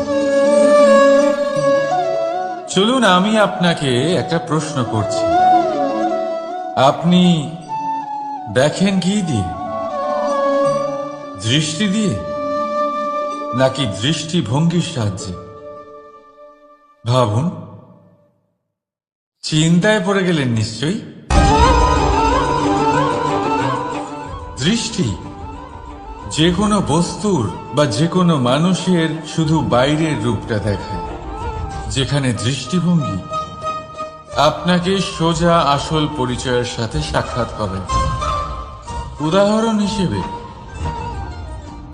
চলুন আমি আপনাকে একটা প্রশ্ন করছি। আপনি দেখেন কি দিয়ে? দৃষ্টি দিয়ে নাকি দৃষ্টিভঙ্গির সাহায্যে? ভাবুন। চিন্তায় পড়ে গেলেন নিশ্চয়ই। দৃষ্টি যে কোনো বস্তুর বা যে কোনো মানুষের শুধু বাইরের রূপটা দেখায়, যেখানে দৃষ্টিভঙ্গি আপনাকে সোজা আসল পরিচয়ের সাথে সাক্ষাৎ করে। উদাহরণ হিসেবে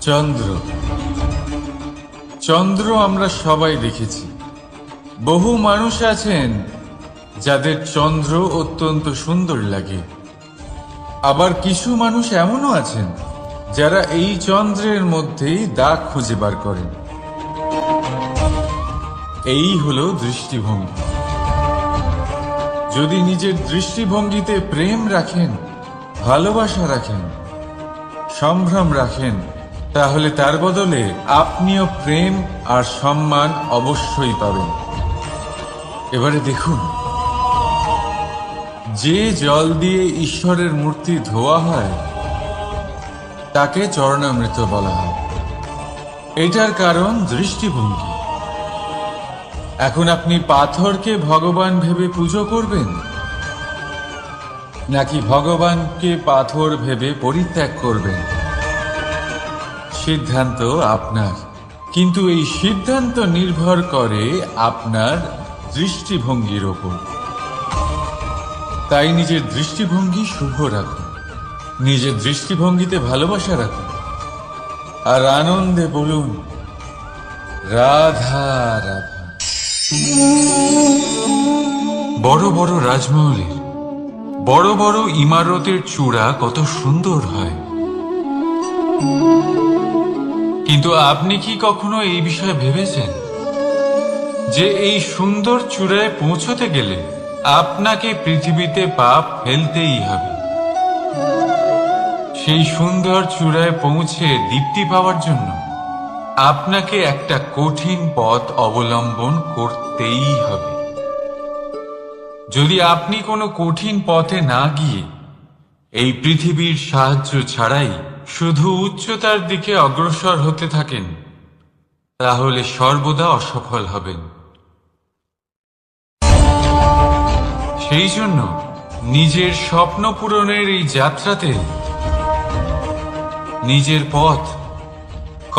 চন্দ্র। চন্দ্র আমরা সবাই দেখেছি। বহু মানুষ আছেন যাদের চন্দ্র অত্যন্ত সুন্দর লাগে। আবার কিছু মানুষ এমনও আছেন যারা এই চন্দ্রের মধ্যেই দাগ খুঁজে বার করেন। এই হলো দৃষ্টিভঙ্গি। যদি নিজের দৃষ্টিভঙ্গিতে প্রেম রাখেন, ভালোবাসা রাখেন, সম্ভ্রম রাখেন, তাহলে তার বদলে আপনিও প্রেম আর সম্মান অবশ্যই পাবেন। এবারে দেখুন, যে জল দিয়ে ঈশ্বরের মূর্তি ধোয়া হয় তাকে চরণামৃত বলা হয়। এটার কারণ দৃষ্টিভঙ্গি। এখন আপনি পাথরকে ভগবান ভেবে পুজো করবেন, নাকি ভগবানকে পাথর ভেবে পরিত্যাগ করবেন? সিদ্ধান্ত আপনার, কিন্তু এই সিদ্ধান্ত নির্ভর করে আপনার দৃষ্টিভঙ্গির ওপর। তাই নিজের দৃষ্টিভঙ্গি শুভ রাখুন, নিজের দৃষ্টিভঙ্গিতে ভালোবাসা রাখুন, আর আনন্দে বলুন রাধা রাধা। বড় বড় রাজমহলের বড় বড় ইমারতের চূড়া কত সুন্দর হয়, কিন্তু আপনি কি কখনো এই বিষয়ে ভেবেছেন যে এই সুন্দর চূড়ায় পৌঁছতে গেলে আপনাকে পৃথিবীতে পা ফেলতেই হবে? সেই সুন্দর চূড়ায় পৌঁছে দীপ্তি পাওয়ার জন্য আপনাকে একটা কঠিন পথ অবলম্বন করতেই হবে। যদি আপনি কোনো কঠিন পথে না গিয়ে এই পৃথিবীর সাহায্য ছাড়াই শুধু উচ্চতার দিকে অগ্রসর হতে থাকেন, তাহলে সর্বদা অসফল হবেন। সেই জন্য নিজের স্বপ্ন পূরণের এই যাত্রাতে নিজের পথ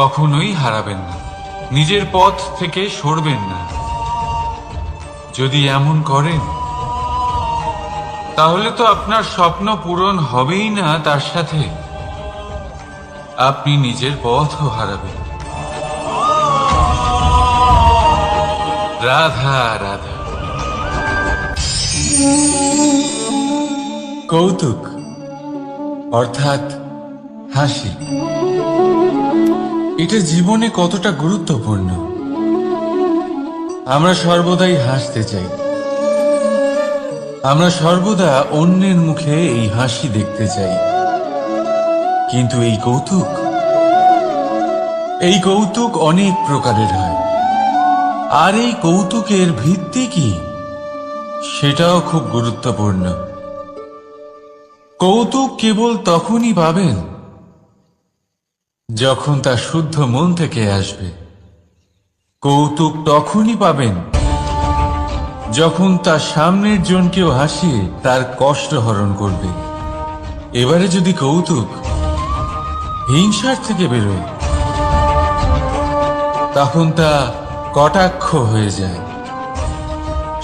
কখনোই হারাবেন না, নিজের পথ থেকে সরবেন না। যদি এমন করেন তাহলে তো আপনার স্বপ্ন পূরণ হবেই না, তার সাথে আপনি নিজের পথও হারাবেন। রাধা রাধা। কৌতুক অর্থাৎ হাসি, এটা জীবনে কতটা গুরুত্বপূর্ণ। আমরা সর্বদাই হাসতে চাই, আমরা সর্বদা অন্যের মুখে এই হাসি দেখতে চাই। কিন্তু এই কৌতুক অনেক প্রকারের হয়, আর এই কৌতুকের ভিত্তি কি সেটাও খুব গুরুত্বপূর্ণ। কৌতুক কেবল তখনই পাবেন যখন তা শুদ্ধ মন থেকে আসবে। কৌতুক তখনই পাবেন যখন তার সামনের জনকেও হাসিয়ে তার কষ্ট হরণ করবে। এবারে যদি কৌতুক হিংসার থেকে বেরোয়, তখন তা কটাক্ষ হয়ে যায়,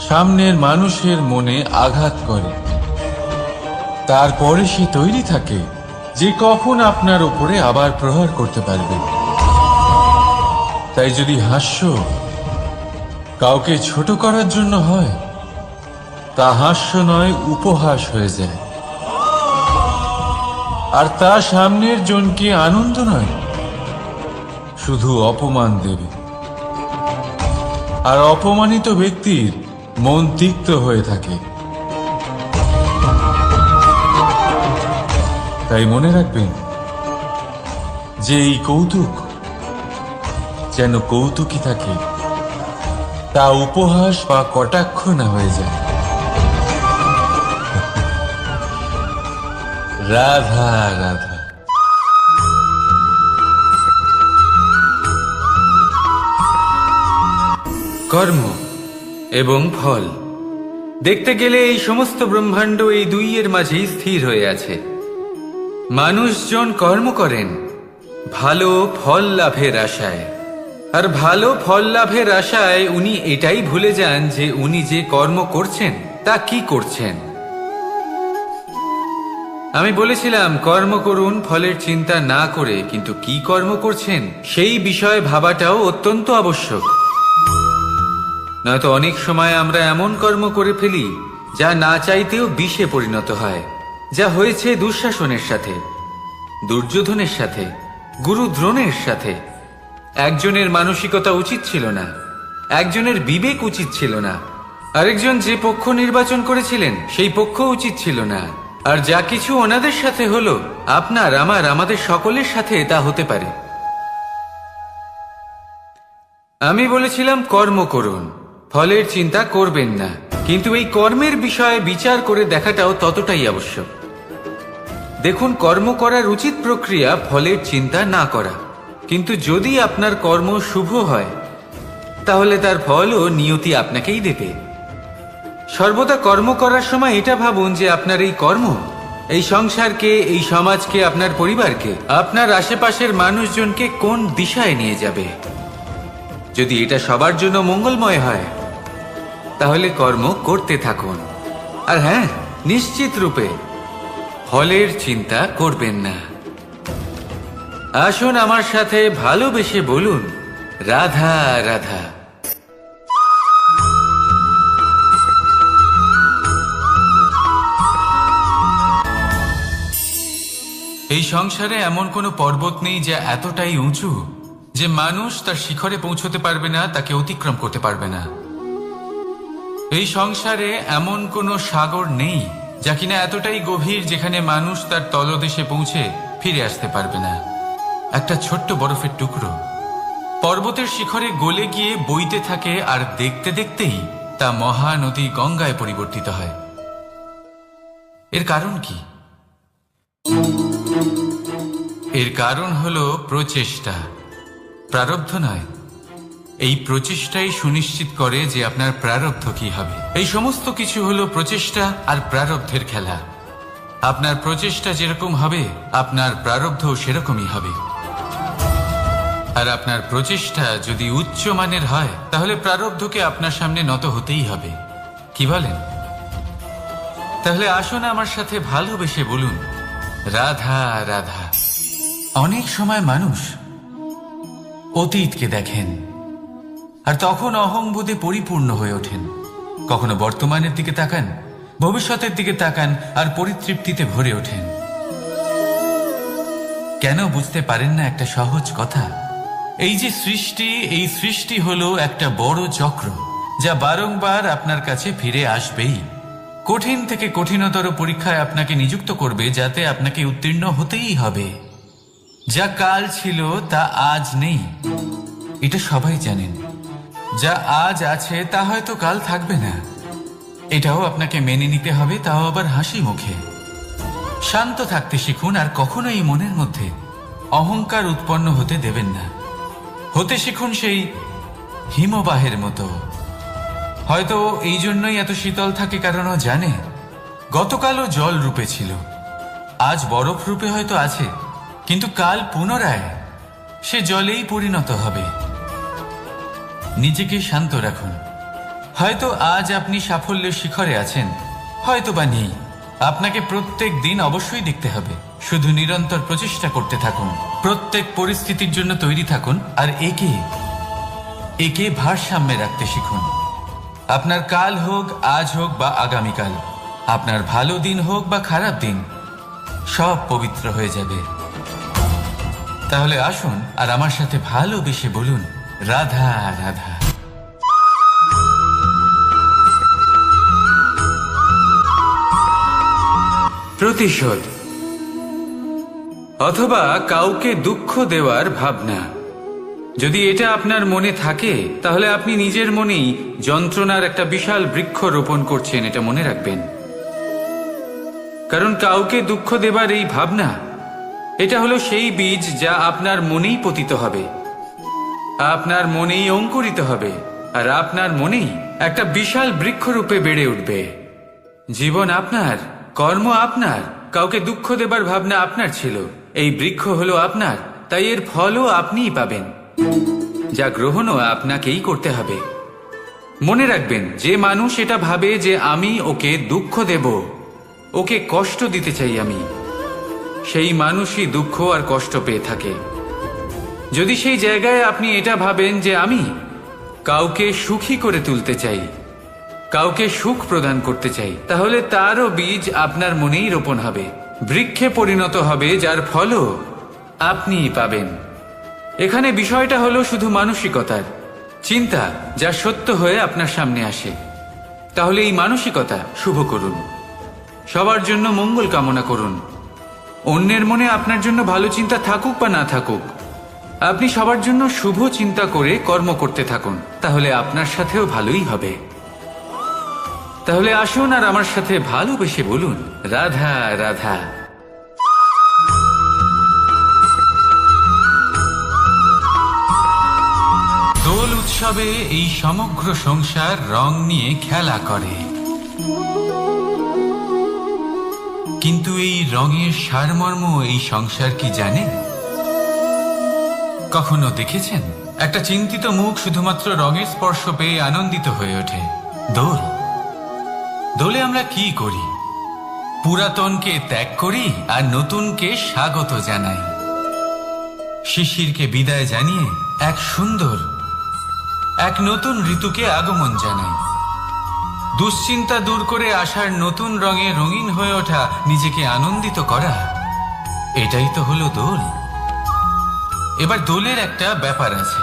সামনের মানুষের মনে আঘাত করে। তারপরে সে তৈরি থাকে যে কখন আপনার উপরে আবার প্রহার করতে পারবে। তাই যদি হাস্য কাউকে ছোট করার জন্য হয়, তা হাস্য নয়, উপহাস হয়ে যায়। আর তা সামনের জনকে আনন্দ নয়, শুধু অপমান দেবে। আর অপমানিত ব্যক্তির মন তিক্ত হয়ে থাকে। তাই মনে রাখবেন যে এই কৌতুক যেন কৌতুকই থাকে, তা উপহাস বা কটাক্ষ না হয়ে যায়। রাধা রাধা। কর্ম এবং ফল, দেখতে গেলে এই সমস্ত ব্রহ্মাণ্ড এই দুইয়ের মাঝেই স্থির হয়ে আছে। মানুষজন কর্ম করেন ভালো ফল লাভের আশায়, আর ভালো ফল লাভের আশায় উনি এটাই ভুলে যান যে উনি যে কর্ম করছেন তা কি করছেন। আমি বলেছিলাম কর্ম করুন ফলের চিন্তা না করে, কিন্তু কি কর্ম করছেন সেই বিষয়ে ভাবাটাও অত্যন্ত আবশ্যক। নয়তো অনেক সময় আমরা এমন কর্ম করে ফেলি যা না চাইতেও বিষে পরিণত হয়, যা হয়েছে দুঃশাসনের সাথে, দুর্যোধনের সাথে, গুরু দ্রোণের সাথে। একজনের মানসিকতা উচিত ছিল না, একজনের বিবেক উচিত ছিল না, আরেকজন যে পক্ষ নির্বাচন করেছিলেন সেই পক্ষ উচিত ছিল না। আর যা কিছু ওনাদের সাথে হলো, আপনার আমার আমাদের সকলের সাথে তা হতে পারে। আমি বলেছিলাম কর্ম করুন, ফলের চিন্তা করবেন না, কিন্তু এই কর্মের বিষয়ে বিচার করে দেখাটাও ততটাই আবশ্যক। দেখুন, কর্ম করার উচিত প্রক্রিয়া ফলের চিন্তা না করা, কিন্তু যদি আপনার কর্ম শুভ হয় তাহলে তার ফলও নিয়তি আপনাকেই দেবে। সর্বদা কর্ম করার সময় এটা ভাবুন যে আপনার এই কর্ম এই সংসারকে, এই সমাজকে, আপনার পরিবারকে, আপনার আশেপাশের মানুষজনকে কোন দিশায় নিয়ে যাবে। যদি এটা সবার জন্য মঙ্গলময় হয় তাহলে কর্ম করতে থাকুন। আর হ্যাঁ, নিশ্চিত রূপে ফলের চিন্তা করবেন না। আসুন আমার সাথে ভালোবেসে বলুন রাধা রাধা। এই সংসারে এমন কোনো পর্বত নেই যা এতটাই উঁচু যে মানুষ তার শিখরে পৌঁছতে পারবে না, তাকে অতিক্রম করতে পারবে না। এই সংসারে এমন কোনো সাগর নেই যা কিনা এতটাই গভীর যেখানে মানুষ তার তলদেশে পৌঁছে ফিরে আসতে পারবে না। একটা ছোট্ট বরফের টুকরো পর্বতের শিখরে গলে গিয়ে বইতে থাকে, আর দেখতে দেখতেই তা মহানদী গঙ্গায় পরিবর্তিত হয়। এর কারণ কি? এর কারণ হলো প্রচেষ্টা, প্রারব্ধ নয়। এই প্রচেষ্টাই সুনিশ্চিত করে যে আপনার প্রারব্ধ কি হবে। এই সমস্ত কিছু হলো প্রচেষ্টা আর প্রারব্ধের খেলা। আপনার প্রচেষ্টা যেরকম হবে আপনার প্রারব্ধও সেরকমই হবে। আর আপনার প্রচেষ্টা যদি উচ্চ মানের হয় তাহলে প্রারব্ধকে আপনার সামনে নত হতেই হবে। কি বলেন? তাহলে আসুন আমার সাথে ভালোবেসে বলুন রাধা রাধা। অনেক সময় মানুষ অতীতকে দেখেন আর তখন অহংবোধে পরিপূর্ণ হয়ে ওঠেন। কখনো বর্তমানের দিকে তাকান, ভবিষ্যতের দিকে তাকান আর পরিতৃপ্তিতে ভরে ওঠেন। কেন বুঝতে পারেন না একটা সহজ কথা? এই যে সৃষ্টি, এই সৃষ্টি হলো একটা বড় চক্র যা বারংবার আপনার কাছে ফিরে আসবেই। কঠিন থেকে কঠিনতর পরীক্ষায় আপনাকে নিযুক্ত করবে, যাতে আপনাকে উত্তীর্ণ হতেই হবে। যা কাল ছিল তা আজ নেই, এটা সবাই জানেন। যা আজ আছে তা হয়তো কাল থাকবে না, এটাও আপনাকে মেনে নিতে হবে, তাও আবার হাসি মুখে। শান্ত থাকতে শিখুন আর কখনোই মনের মধ্যে অহংকার উৎপন্ন হতে দেবেন না। হতে শিখুন সেই হিমবাহের মতো। হয়তো এই জন্যই এত শীতল থাকে, কারণ ও জানে গতকালও জল রূপে ছিল, আজ বরফ রূপে হয়তো আছে, কিন্তু কাল পুনরায় সে জলেই পরিণত হবে। নিজেকে শান্ত রাখুন। হয়তো আজ আপনি সাফল্যের শিখরে আছেন, হয়তো বা নেই। আপনাকে প্রত্যেক দিন অবশ্যই দেখতে হবে। শুধু নিরন্তর প্রচেষ্টা করতে থাকুন, প্রত্যেক পরিস্থিতির জন্য তৈরি থাকুন, আর একে ভারসাম্যে রাখতে শিখুন। আপনার কাল হোক, আজ হোক বা আগামীকাল, আপনার ভালো দিন হোক বা খারাপ দিন, সব পবিত্র হয়ে যাবে। তাহলে আসুন আর আমার সাথে ভালোবেসে বলুন রাধা রাধা। প্রতিশোধ অথবা কাউকে দুঃখ দেওয়ার ভাবনা। যদি এটা আপনার মনে থাকে তাহলে আপনি নিজের মনেই যন্ত্রণার একটা বিশাল বৃক্ষ রোপণ করছেন, এটা মনে রাখবেন। কারণ কাউকে দুঃখ দেবার এই ভাবনা, এটা হলো সেই বীজ যা আপনার মনেই পতিত হবে, আপনার মনেই অঙ্কুরিত হবে, আর আপনার মনেই একটা বিশাল বৃক্ষরূপে বেড়ে উঠবে। জীবন আপনার, কর্ম আপনার, কাউকে দুঃখ দেবার ভাবনা আপনার ছিল, এই বৃক্ষ হলো আপনার, তাই এর ফলও আপনিই পাবেন, যা গ্রহণও আপনাকেই করতে হবে। মনে রাখবেন, যে মানুষ এটা ভাবে যে আমি ওকে দুঃখ দেব, ওকে কষ্ট দিতে চাই আমি, সেই মানুষই দুঃখ আর কষ্ট পেয়ে থাকে। যদি সেই জায়গায় আপনি এটা ভাবেন যে আমি কাউকে সুখী করে তুলতে চাই, কাউকে সুখ প্রদান করতে চাই, তাহলে তারও বীজ আপনার মনেই রোপণ হবে, বৃক্ষে পরিণত হবে, যার ফলও আপনিই পাবেন। এখানে বিষয়টা হলো শুধু মানসিকতার চিন্তা, যা সত্য হয়ে আপনার সামনে আসে। তাহলে এই মানসিকতা শুভ করুন, সবার জন্য মঙ্গল কামনা করুন। অন্যের মনে আপনার জন্য ভালো চিন্তা থাকুক বা না থাকুক, আপনি সবার জন্য শুভ চিন্তা করে কর্ম করতে থাকুন, তাহলে আপনার সাথেও ভালোই হবে। তাহলে আসুন আর আমার সাথে ভালোবেসে বলুন, রাধা রাধা। দোল উৎসবে এই সমগ্র সংসার রং নিয়ে খেলা করে, কিন্তু এই রঙের সারমর্ম এই সংসার কি জানে? কখনো দেখেছেন একটা চিন্তিত মুখ শুধুমাত্র রঙের স্পর্শ পেয়ে আনন্দিত হয়ে ওঠে? দোলে আমরা কি করি? পুরাতনকে ত্যাগ করি আর নতুনকে স্বাগত জানাই। শিশিরকে বিদায় জানিয়ে এক সুন্দর, এক নতুন ঋতুকে আগমন জানাই। দুশ্চিন্তা দূর করে আসার নতুন রঙে রঙিন হয়ে ওঠা, নিজেকে আনন্দিত করা, এটাই তো হলো দোল। এবার দোলের একটা ব্যাপার আছে,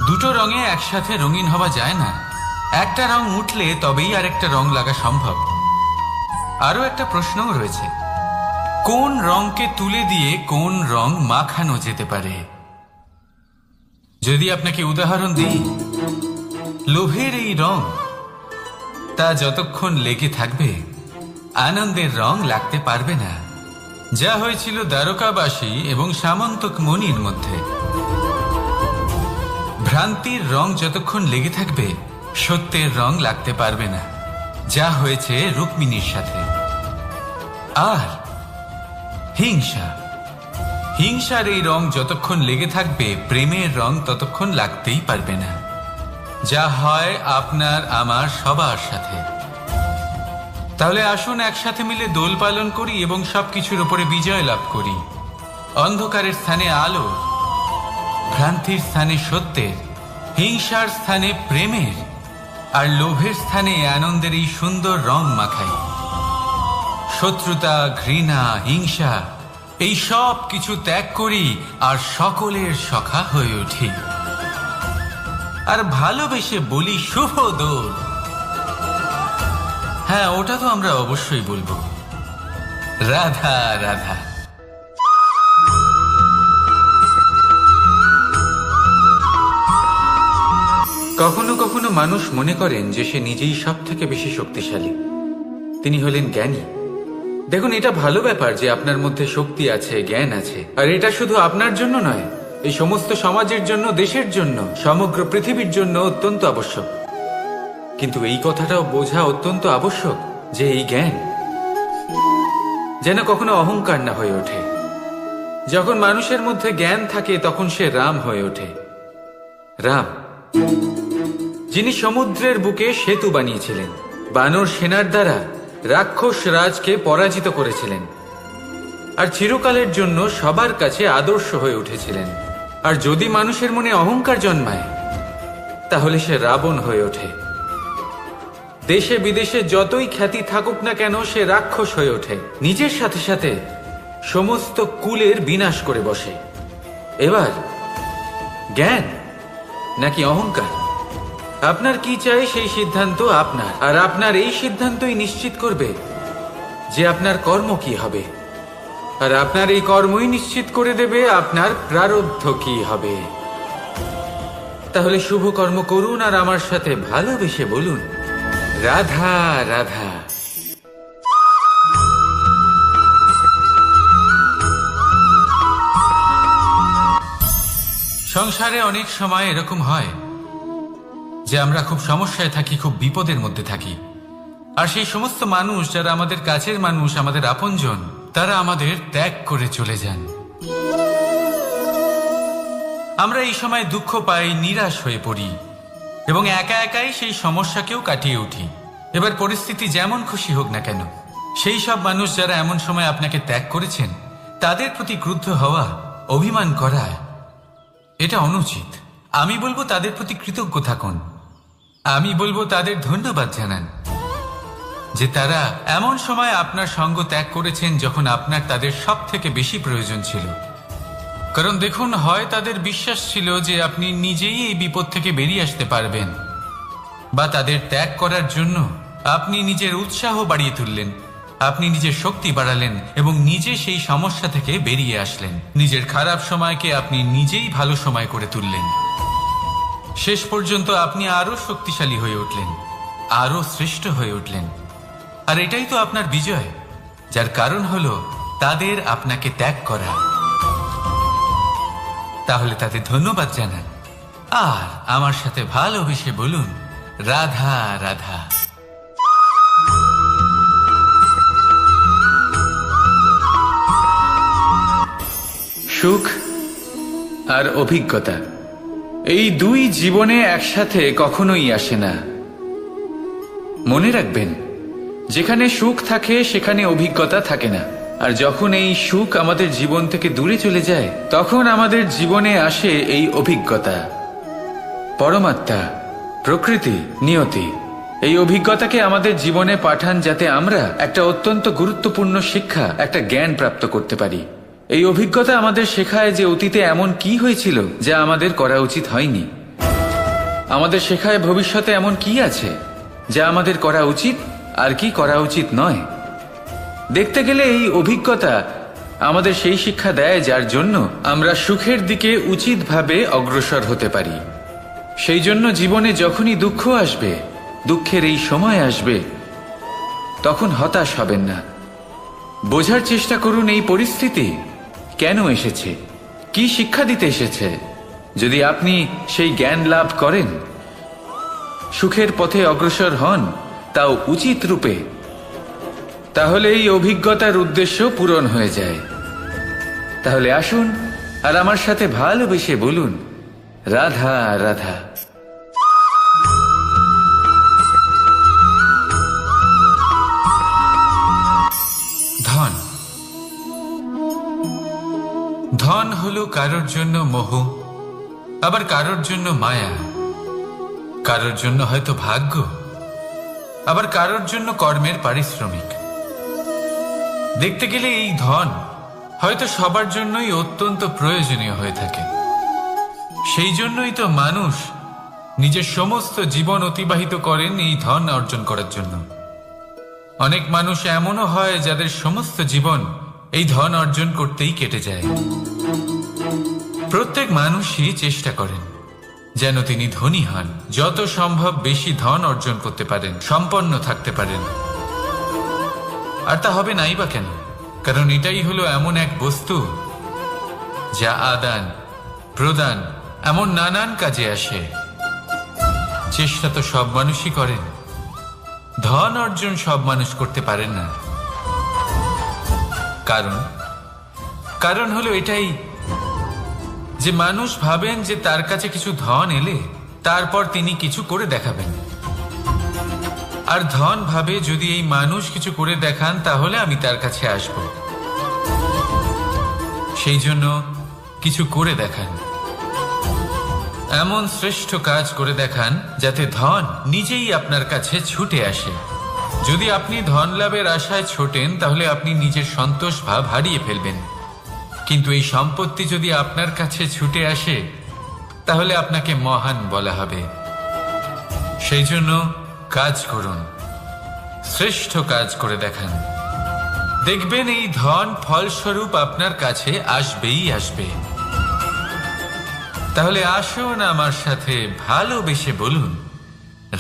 দুটো রঙে একসাথে রঙিন হওয়া যায় না, একটা রং উঠলে তবেই আরেকটা রং লাগা সম্ভব। আরো একটা প্রশ্নও রয়েছে, কোন রংকে তুলে দিয়ে কোন রং মাখানো যেতে পারে? যদি আপনাকে উদাহরণ দিই, লোভের এই রং, তা যতক্ষণ লেগে থাকবে আনন্দের রং লাগতে পারবে না, যা হয়েছিল দ্বারকাবাসী এবং সামন্তক মণির মধ্যে। ভ্রান্তির রং যতক্ষণ লেগে থাকবে সত্যের রং লাগতে পারবে না, যা হয়েছে রুক্মিণীর সাথে। আর হিংসার এই রং যতক্ষণ লেগে থাকবে প্রেমের রং ততক্ষণ লাগতেই পারবে না, যা হয় আপনার আমার সবার সাথে। তাহলে আসুন একসাথে মিলে দোল পালন করি এবং সবকিছুর উপরে বিজয় লাভ করি। অন্ধকারের স্থানে আলো, ভ্রান্তির স্থানে সত্যের, হিংসার স্থানে প্রেমের, আর লোভের স্থানে আনন্দের এই সুন্দর রং মাখাই। শত্রুতা, ঘৃণা, হিংসা, এই সব কিছু ত্যাগ করি আর সকলের সখা হয়ে উঠি, আর ভালোবেসে বলি শুভ দোল। হ্যাঁ, ওটা তো আমরা অবশ্যই বলবো, রাধা রাধা। কখনো কখনো মানুষ মনে করেন যে সে নিজেই সব থেকে বেশি শক্তিশালী, তিনি হলেন জ্ঞানী। দেখুন, এটা ভালো ব্যাপার যে আপনার মধ্যে শক্তি আছে, জ্ঞান আছে, আর এটা শুধু আপনার জন্য নয়, এই সমস্ত সমাজের জন্য, দেশের জন্য, সমগ্র পৃথিবীর জন্য অত্যন্ত আবশ্যক। কিন্তু এই কথাটাও বোঝা অত্যন্ত আবশ্যক যে এই জ্ঞান যেন কখনো অহংকার না হয়ে ওঠে। যখন মানুষের মধ্যে জ্ঞান থাকে তখন সে রাম হয়ে ওঠে। রাম, যিনি সমুদ্রের বুকে সেতু বানিয়েছিলেন, বানর সেনার দ্বারা রাক্ষস রাজকে পরাজিত করেছিলেন, আর চিরকালের জন্য সবার কাছে আদর্শ হয়ে উঠেছিলেন। আর যদি মানুষের মনে অহংকার জন্মায় তাহলে সে রাবণ হয়ে ওঠে। দেশে বিদেশে যতই খ্যাতি থাকুক না কেন, সে রাক্ষস হয়ে ওঠে, নিজের সাথে সাথে সমস্ত কুলের বিনাশ করে বসে। এবার জ্ঞান নাকি অহংকার, আপনার কি চাই সেই সিদ্ধান্ত আপনার, আর আপনার এই সিদ্ধান্তই নিশ্চিত করবে যে আপনার কর্ম কি হবে, আর আপনার এই কর্মই নিশ্চিত করে দেবে আপনার প্রারব্ধ কি হবে। তাহলে শুভ কর্ম করুন আর আমার সাথে ভালোবেসে বলুন, রাধা রাধা। সংসারে অনেক সময় এরকম হয় যে আমরা খুব সমস্যায় থাকি, খুব বিপদের মধ্যে থাকি। আর সেই সমস্ত মানুষ যারা আমাদের কাছের মানুষ, আমাদের আপনজন, তারা আমাদের ত্যাগ করে চলে যান। আমরা এই সময় দুঃখ পাই, নিরাশ হয়ে পড়ি এবং একা একাই সেই সমস্যাকেও কাটিয়ে উঠি। এবার পরিস্থিতি যেমন খুশি হোক না কেন, সেই সব মানুষ যারা এমন সময় আপনাকে ত্যাগ করেছেন, তাদের প্রতি ক্রুদ্ধ হওয়া, অভিমান করা, এটা অনুচিত। আমি বলবো তাদের প্রতি কৃতজ্ঞ থাকুন। আমি বলবো তাদের ধন্যবাদ জানান যে তারা এমন সময় আপনার সঙ্গ ত্যাগ করেছেন যখন আপনার তাদের সব থেকে বেশি প্রয়োজন ছিল। কারণ দেখুন, হয় তাদের বিশ্বাস ছিল যে আপনি নিজেই এই বিপদ থেকে বেরিয়ে আসতে পারবেন, বা তাদের ত্যাগ করার জন্য আপনি নিজের উৎসাহ বাড়িয়ে তুললেন, আপনি নিজের শক্তি বাড়ালেন এবং নিজে সেই সমস্যা থেকে বেরিয়ে আসলেন। নিজের খারাপ সময়কে আপনি নিজেই ভালো সময় করে তুললেন। শেষ পর্যন্ত আপনি আরো শক্তিশালী হয়ে উঠলেন, আরো শ্রেষ্ঠ হয়ে উঠলেন। আর এটাই তো আপনার বিজয়, যার কারণ হলো তাদের আপনাকে ত্যাগ করা। তাহলে তাদের ধন্যবাদ জানান আর আমার সাথে ভালোবেসে বলুন, রাধা রাধা। সুখ আর অভিজ্ঞতা, এই দুই জীবনে একসাথে কখনোই আসে না। মনে রাখবেন, যেখানে সুখ থাকে সেখানে অভিজ্ঞতা থাকে না। আর যখন এই সুখ আমাদের জীবন থেকে দূরে চলে যায়, তখন আমাদের জীবনে আসে এই অভিজ্ঞতা। পরমাত্মা, প্রকৃতি, নিয়তি এই অভিজ্ঞতাকে আমাদের জীবনে পাঠান যাতে আমরা একটা অত্যন্ত গুরুত্বপূর্ণ শিক্ষা, একটা জ্ঞান প্রাপ্ত করতে পারি। এই অভিজ্ঞতা আমাদের শেখায় যে অতীতে এমন কি হয়েছিল যা আমাদের করা উচিত হয়নি। আমাদের শেখায় ভবিষ্যতে এমন কি আছে যা আমাদের করা উচিত আর কি করা উচিত নয়। দেখতে গেলে এই অভিজ্ঞতা আমাদের সেই শিক্ষা দেয় যার জন্য আমরা সুখের দিকে উচিতভাবে অগ্রসর হতে পারি। সেই জন্য জীবনে যখনই দুঃখ আসবে, দুঃখের এই সময় আসবে, তখন হতাশ হবেন না। বোঝার চেষ্টা করুন এই পরিস্থিতি কেন এসেছে, কি শিক্ষা দিতে এসেছে। যদি আপনি সেই জ্ঞান লাভ করেন, সুখের পথে অগ্রসর হন, তাও উচিত রূপে, তাহলে এই অভিজ্ঞতার উদ্দেশ্য পূরণ হয়ে যায়। তাহলে আসুন আর আমার সাথে ভালোবেসে বলুন, রাধা রাধা। ধন, ধন হলো কারোর জন্য মোহ, আবার কারোর জন্য মায়া, কারোর জন্য হয়তো ভাগ্য, আবার কারোর জন্য কর্মের পারিশ্রমিক। দেখতে গেলে এই ধন হয়তো সবার জন্যই অত্যন্ত প্রয়োজনীয় হয়ে থাকে। সেই জন্যই তো মানুষ নিজের সমস্ত জীবন অতিবাহিত করেন এই ধন অর্জন করার জন্য। অনেক মানুষ এমনও হয় যাদের সমস্ত জীবন এই ধন অর্জন করতেই কেটে যায়। প্রত্যেক মানুষই চেষ্টা করেন যেন তিনি ধনী হন, যত সম্ভব বেশি ধন অর্জন করতে পারেন, সম্পন্ন থাকতে পারেন। আর তা হবে নাই বা কেন? কারণ এটাই হলো এমন এক বস্তু যা আদান প্রদান এমন নানান কাজে আসে। চেষ্টা তো সব মানুষই করেন, ধন অর্জন সব মানুষ করতে পারেন না। কারণ হলো এটাই যে মানুষ ভাবেন যে তার কাছে কিছু ধন এলে তারপর তিনি কিছু করে দেখাবেন, আর ধন ভাবে যদি এই মানুষ কিছু করে দেখান তাহলে আমি তার কাছে আসব। সেই জন্য কিছু করে দেখান, এমন শ্রেষ্ঠ কাজ করে দেখান যাতে ধন নিজেই আপনার কাছে ছুটে আসে। যদি আপনি ধন লাভের আশায় ছোটেন তাহলে আপনি নিজের সন্তোষ ভাব হারিয়ে ফেলবেন। কিন্তু এই সম্পত্তি যদি আপনার কাছে ছুটে আসে তাহলে আপনাকে মহান বলা হবে। সেই জন্য কাজ করুন, শ্রেষ্ঠ কাজ করে দেখান, দেখবেন এই ধন ফলস্বরূপ আপনার কাছে আসবেই আসবে। তাহলে আসুন আমার সাথে ভালোবেসে বলুন,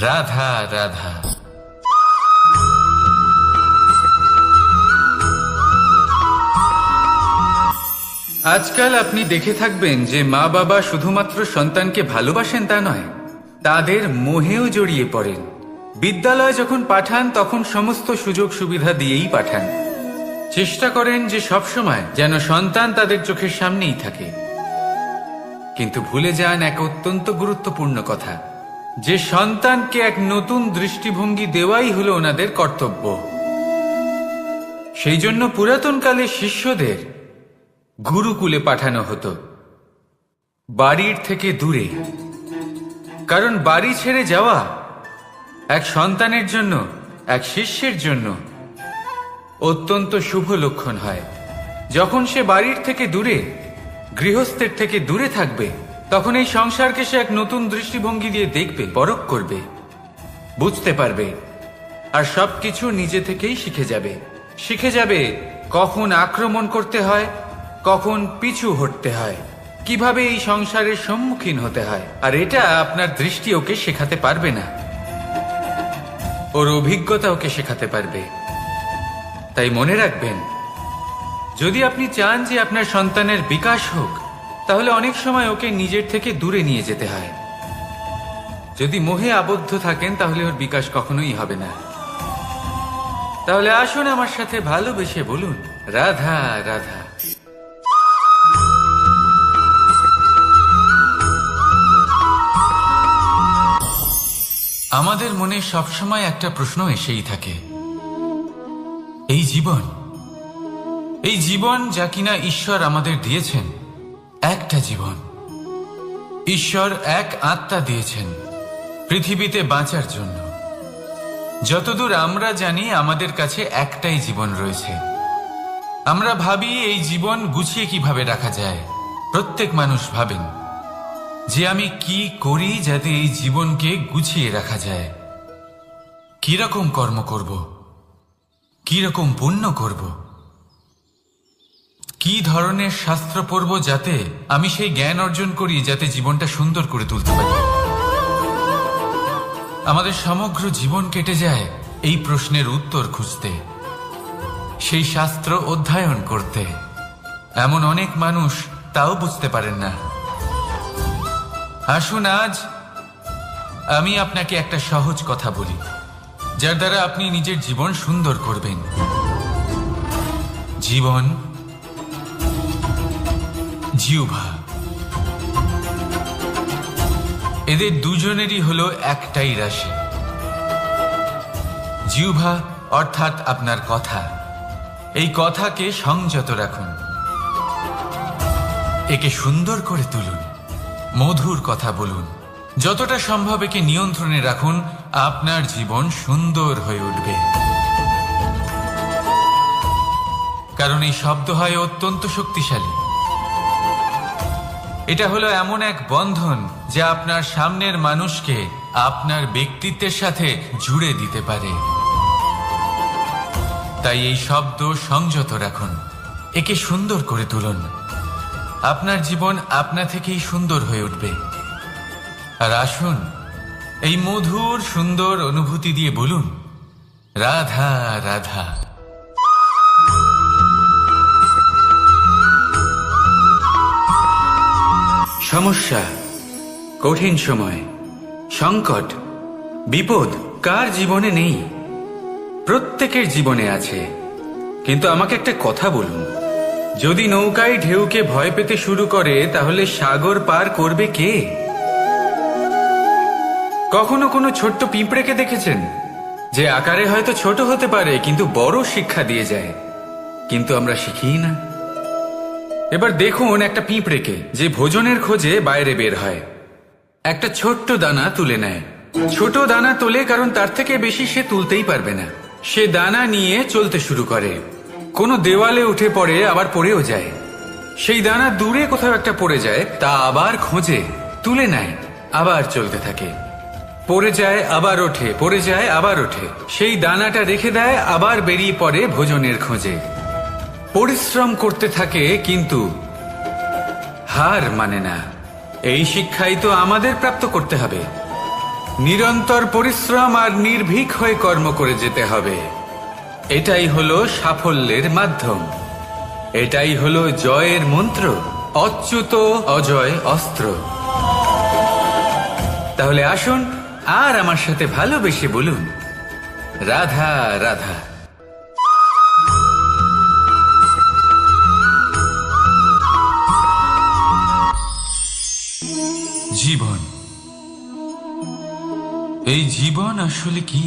রাধা রাধা। আজকাল আপনি দেখে থাকবেন যে মা বাবা শুধুমাত্র সন্তানকে ভালোবাসেন তা নয়, তাদের মোহেও জড়িয়ে পড়েন। বিদ্যালয়ে যখন পাঠান তখন সমস্ত সুযোগ সুবিধা দিয়েই পাঠান। চেষ্টা করেন যে সবসময় যেন সন্তান তাদের চোখের সামনেই থাকে। কিন্তু ভুলে যান এক অত্যন্ত গুরুত্বপূর্ণ কথা, যে সন্তানকে এক নতুন দৃষ্টিভঙ্গি দেওয়াই হলো ওনাদের কর্তব্য। সেই জন্য পুরাতনকালে শিষ্যদের গুরুকুলে পাঠানো হতো, বাড়ির থেকে দূরে। কারণ বাড়ি ছেড়ে যাওয়া এক সন্তানের জন্য, এক শিষ্যের জন্য অত্যন্ত শুভ লক্ষণ হয়। যখন সে বাড়ির থেকে দূরে, গৃহস্থের থেকে দূরে থাকবে, তখন এই সংসারকে সে এক নতুন দৃষ্টিভঙ্গি দিয়ে দেখবে, পরখ করবে, বুঝতে পারবে, আর সবকিছু নিজে থেকেই শিখে যাবে কখন আক্রমণ করতে হয়, কখন পিছু হটতে হয়, কিভাবে এই সংসারের সম্মুখীন হতে হয়। আর এটা আপনার দৃষ্টি ওকে শেখাতে পারবে না, ওর অভিজ্ঞতা ওকে শেখাতে পারবে। তাই মনে রাখবেন, যদি আপনি চান যে আপনার সন্তানের বিকাশ হোক, তাহলে অনেক সময় ওকে নিজের থেকে দূরে নিয়ে যেতে হয়। যদি মোহে আবদ্ধ থাকেন তাহলে ওর বিকাশ কখনোই হবে না। তাহলে আসুন আমার সাথে ভালোবেসে বলুন, রাধা রাধা। আমাদের মনে সবসময় একটা প্রশ্ন এসেই থাকে, এই জীবন যা কিনা ঈশ্বর আমাদের দিয়েছেন, একটা জীবন। ঈশ্বর এক আত্মা দিয়েছেন পৃথিবীতে বাঁচার জন্য। যতদূর আমরা জানি আমাদের কাছে একটাই জীবন রয়েছে। আমরা ভাবি এই জীবন গুছিয়ে কিভাবে রাখা যায়। প্রত্যেক মানুষ ভাবেন যে আমি কি করি যাতে এই জীবনকে গুছিয়ে রাখা যায়, কিরকম কর্ম করব, কিরকম পুণ্য করব, কি ধরনের শাস্ত্র পড়ব যাতে আমি সেই জ্ঞান অর্জন করি, যাতে জীবনটা সুন্দর করে তুলতে পারি। আমাদের সমগ্র জীবন কেটে যায় এই প্রশ্নের উত্তর খুঁজতে, সেই শাস্ত্র অধ্যয়ন করতে। এমন অনেক মানুষ তাও বুঝতে পারেন না। আসুন আজ আমি আপনাকে একটা সহজ কথা বলি, যার দ্বারা আপনি নিজের জীবন সুন্দর করবেন। জীবন, জিহ্বা, এদের দুজনেরই হলো একটাই রাশি। জিহ্বা অর্থাৎ আপনার কথা, এই কথাকে সংযত রাখুন, একে সুন্দর করে তুলুন, মধুর কথা বলুন, যতটা সম্ভব একে নিয়ন্ত্রণে রাখুন। আপনার জীবন সুন্দর হয়ে উঠবে। কারণ এই শব্দ হয় অত্যন্ত শক্তিশালী। এটা হলো এমন এক বন্ধন যা আপনার সামনের মানুষকে আপনার ব্যক্তিত্বের সাথে জুড়ে দিতে পারে। তাই এই শব্দ সংযত রাখুন, একে সুন্দর করে তুলুন। আপনার জীবন আপনা থেকেই সুন্দর হয়ে উঠবে। আর আসুন এই মধুর সুন্দর অনুভূতি দিয়ে বলুন, রাধা রাধা। সমস্যা, কঠিন সময়, সংকট, বিপদ কার জীবনে নেই? প্রত্যেকের জীবনে আছে। কিন্তু আমাকে একটা কথা বলুন, যদি নৌকায় ঢেউকে ভয় পেতে শুরু করে তাহলে সাগর পার করবে কে? কখনো কোনো ছোট্ট পিঁপড়েকে দেখেছেন, যে আকারে হয়তো ছোট হতে পারে কিন্তু বড় শিক্ষা দিয়ে যায়? কিন্তু আমরা শিখিই না। এবার দেখুন একটা পিঁপড়েকে, যে ভোজনের খোঁজে বাইরে বের হয়, একটা ছোট্ট দানা তুলে নেয়। ছোট দানা তোলে কারণ তার থেকে বেশি সে তুলতেই পারবে না। সে দানা নিয়ে চলতে শুরু করে, কোনো দেওয়ালে উঠে পড়ে, আবার পড়েও যায়। সেই দানা দূরে কোথাও একটা পড়ে যায়, তা আবার খোঁজে, তুলে নেয়, আবার চলতে থাকে। পড়ে যায় আবার ওঠে, পড়ে যায় আবার ওঠে। সেই দানাটা রেখে দেয়, আবার বেরিয়ে পড়ে ভোজনের খোঁজে। পরিশ্রম করতে থাকে কিন্তু হার মানে না। এই শিক্ষাই তো আমাদের প্রাপ্ত করতে হবে। নিরন্তর পরিশ্রম আর নির্ভীক হয়ে কর্ম করে যেতে হবে। এটাই হলো সাফল্যের মাধ্যম। এটাই হলো জয়ের মন্ত্র, অচ্যুত অজয় অস্ত্র। তাহলে আসুন আর আমার সাথে ভালোবেসে বলুন, রাধা রাধা। জীবন, এই জীবন আসলে কি?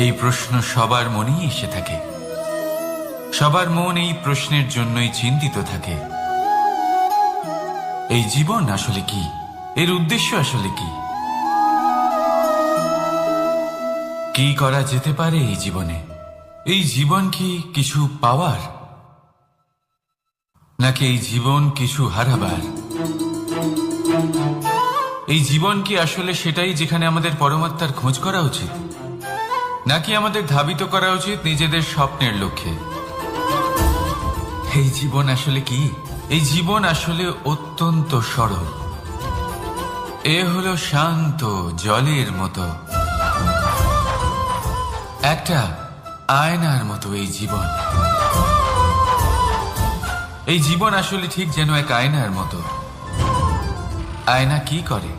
এই প্রশ্ন সবার মনেই এসে থাকে। সবার মন এই প্রশ্নের জন্যই চিন্তিত থাকে। এই জীবন আসলে কি? এর উদ্দেশ্য আসলে কি? কি করা যেতে পারে এই জীবনে? এই জীবন কি কিছু পাওয়ার, নাকি এই জীবন কিছু হারাবার? এই জীবন কি আসলে সেটাই যেখানে আমাদের পরমাত্মার খোঁজ করা উচিত, নাকি আমাদের ধাবিত করা উচিত নিজেদের স্বপ্নের লক্ষ্যে? এই জীবন আসলে কি? এই জীবন আসলে অত্যন্ত সরল। এ হলো শান্ত জলের মতো, একটা আয়নার মতো এই জীবন। এই জীবন আসলে ঠিক যেন এক আয়নার মতো। আয়না কি করে?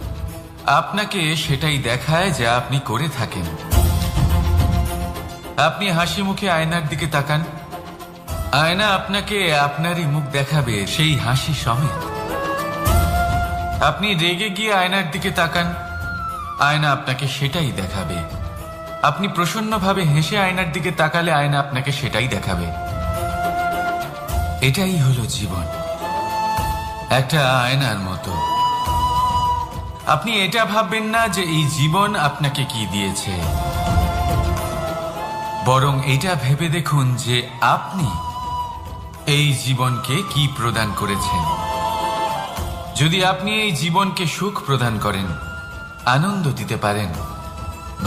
আপনাকে সেটাই দেখায় যা আপনি করে থাকেন। আপনি হাসি মুখে আয়নার দিকে তাকান, আয়না আপনাকে আপনারই মুখ দেখাবে, সেই হাসি সমেত। আপনি রেগে গিয়ে আয়নার দিকে তাকান, আয়না আপনাকে সেটাই দেখাবে। আপনি প্রসন্নভাবে হেসে আয়নার দিকে তাকালে আয়না আপনাকে সেটাই দেখাবে। এটাই হলো জীবন, একটা আয়নার মতো। আপনি এটা ভাববেন না যে এই জীবন আপনাকে কি দিয়েছে, বরং এটা ভেবে দেখুন যে আপনি এই জীবনকে কি প্রদান করেছেন। যদি আপনি এই জীবনকে সুখ প্রদান করেন, আনন্দ দিতে পারেন,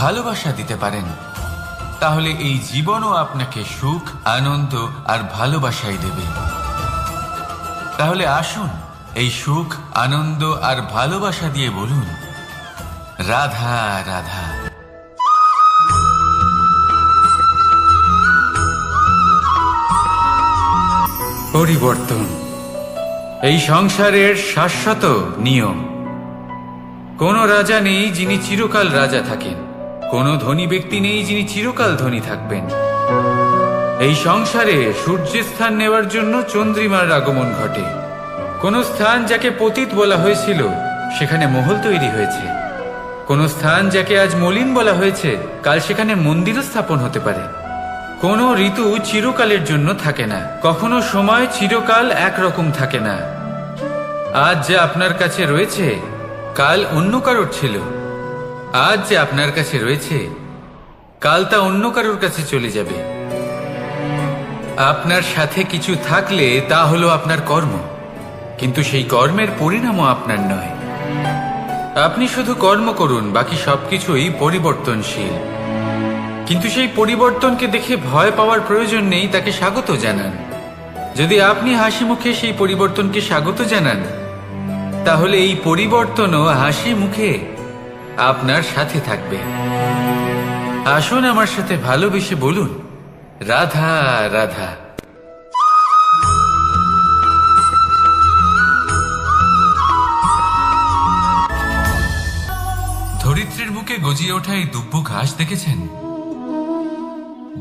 ভালোবাসা দিতে পারেন, তাহলে এই জীবনও আপনাকে সুখ, আনন্দ আর ভালোবাসাই দেবে। তাহলে আসুন এই সুখ, আনন্দ আর ভালোবাসা দিয়ে বলুন, রাধা রাধা। পরিবর্তন এই সংসারের শাশ্বত নিয়ম। কোন রাজা নেই যিনি চিরকাল রাজা থাকেন, কোন ধনী ব্যক্তি নেই যিনি চিরকাল ধনী থাকবেন। এই সংসারে সূর্যের স্থান নেওয়ার জন্য চন্দ্রিমার আগমন ঘটে। কোন স্থান যাকে পতিত বলা হয়েছিল সেখানে মহল তৈরি হয়েছে। কোন স্থান যাকে আজ মলিন বলা হয়েছে কাল সেখানে মন্দিরও স্থাপন হতে পারে। কোনো ঋতু চিরকালের জন্য থাকে না, কখনো সময় চিরকাল একরকম থাকে না। আজ যে আপনার কাছে রয়েছে কাল অন্য কারোর ছিল। আজ যে আপনার কাছে রয়েছে কাল তা অন্য কারোর কাছে চলে যাবে। আপনার সাথে কিছু থাকলে তা হলো আপনার কর্ম, কিন্তু সেই কর্মের পরিণামও আপনার নয়। আপনি শুধু কর্ম করুন, বাকি সবকিছুই পরিবর্তনশীল। কিন্তু সেই পরিবর্তনকে দেখে ভয় পাওয়ার প্রয়োজন নেই, তাকে স্বাগত জানান। যদি আপনি হাসি মুখে সেই পরিবর্তনকে স্বাগত জানান, তাহলে এই পরিবর্তনও হাসি মুখে আপনার সাথে থাকবে। আসুন আমার সাথে ভালোবেসে বলুন, রাধা রাধা। ধরিত্রীর বুকে গজিয়ে ওঠা এই দুব্য ঘাস দেখেছেন?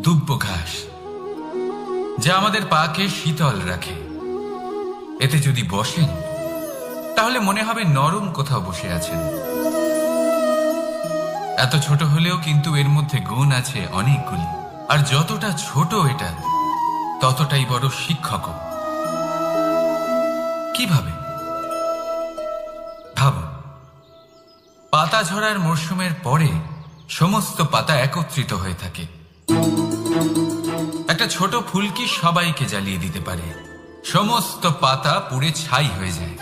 দুব্য ঘাস, যা আমাদের পাকে শীতল রাখে। এতে যদি বসেন তাহলে মনে হবে নরম কোথাও বসে আছেন। এত ছোট হলেও কিন্তু এর মধ্যে গুণ আছে অনেকগুলি, আর যতটা ছোট এটা ততটাই বড় শিক্ষকও। কিভাবে? ভাবো, পাতা ঝরার মরশুমের পরে সমস্ত পাতা একত্রিত হয়ে থাকে। একটা ছোট ফুলকি সবাইকে জ্বালিয়ে দিতে পারে, সমস্ত পাতা পুড়ে ছাই হয়ে যায়।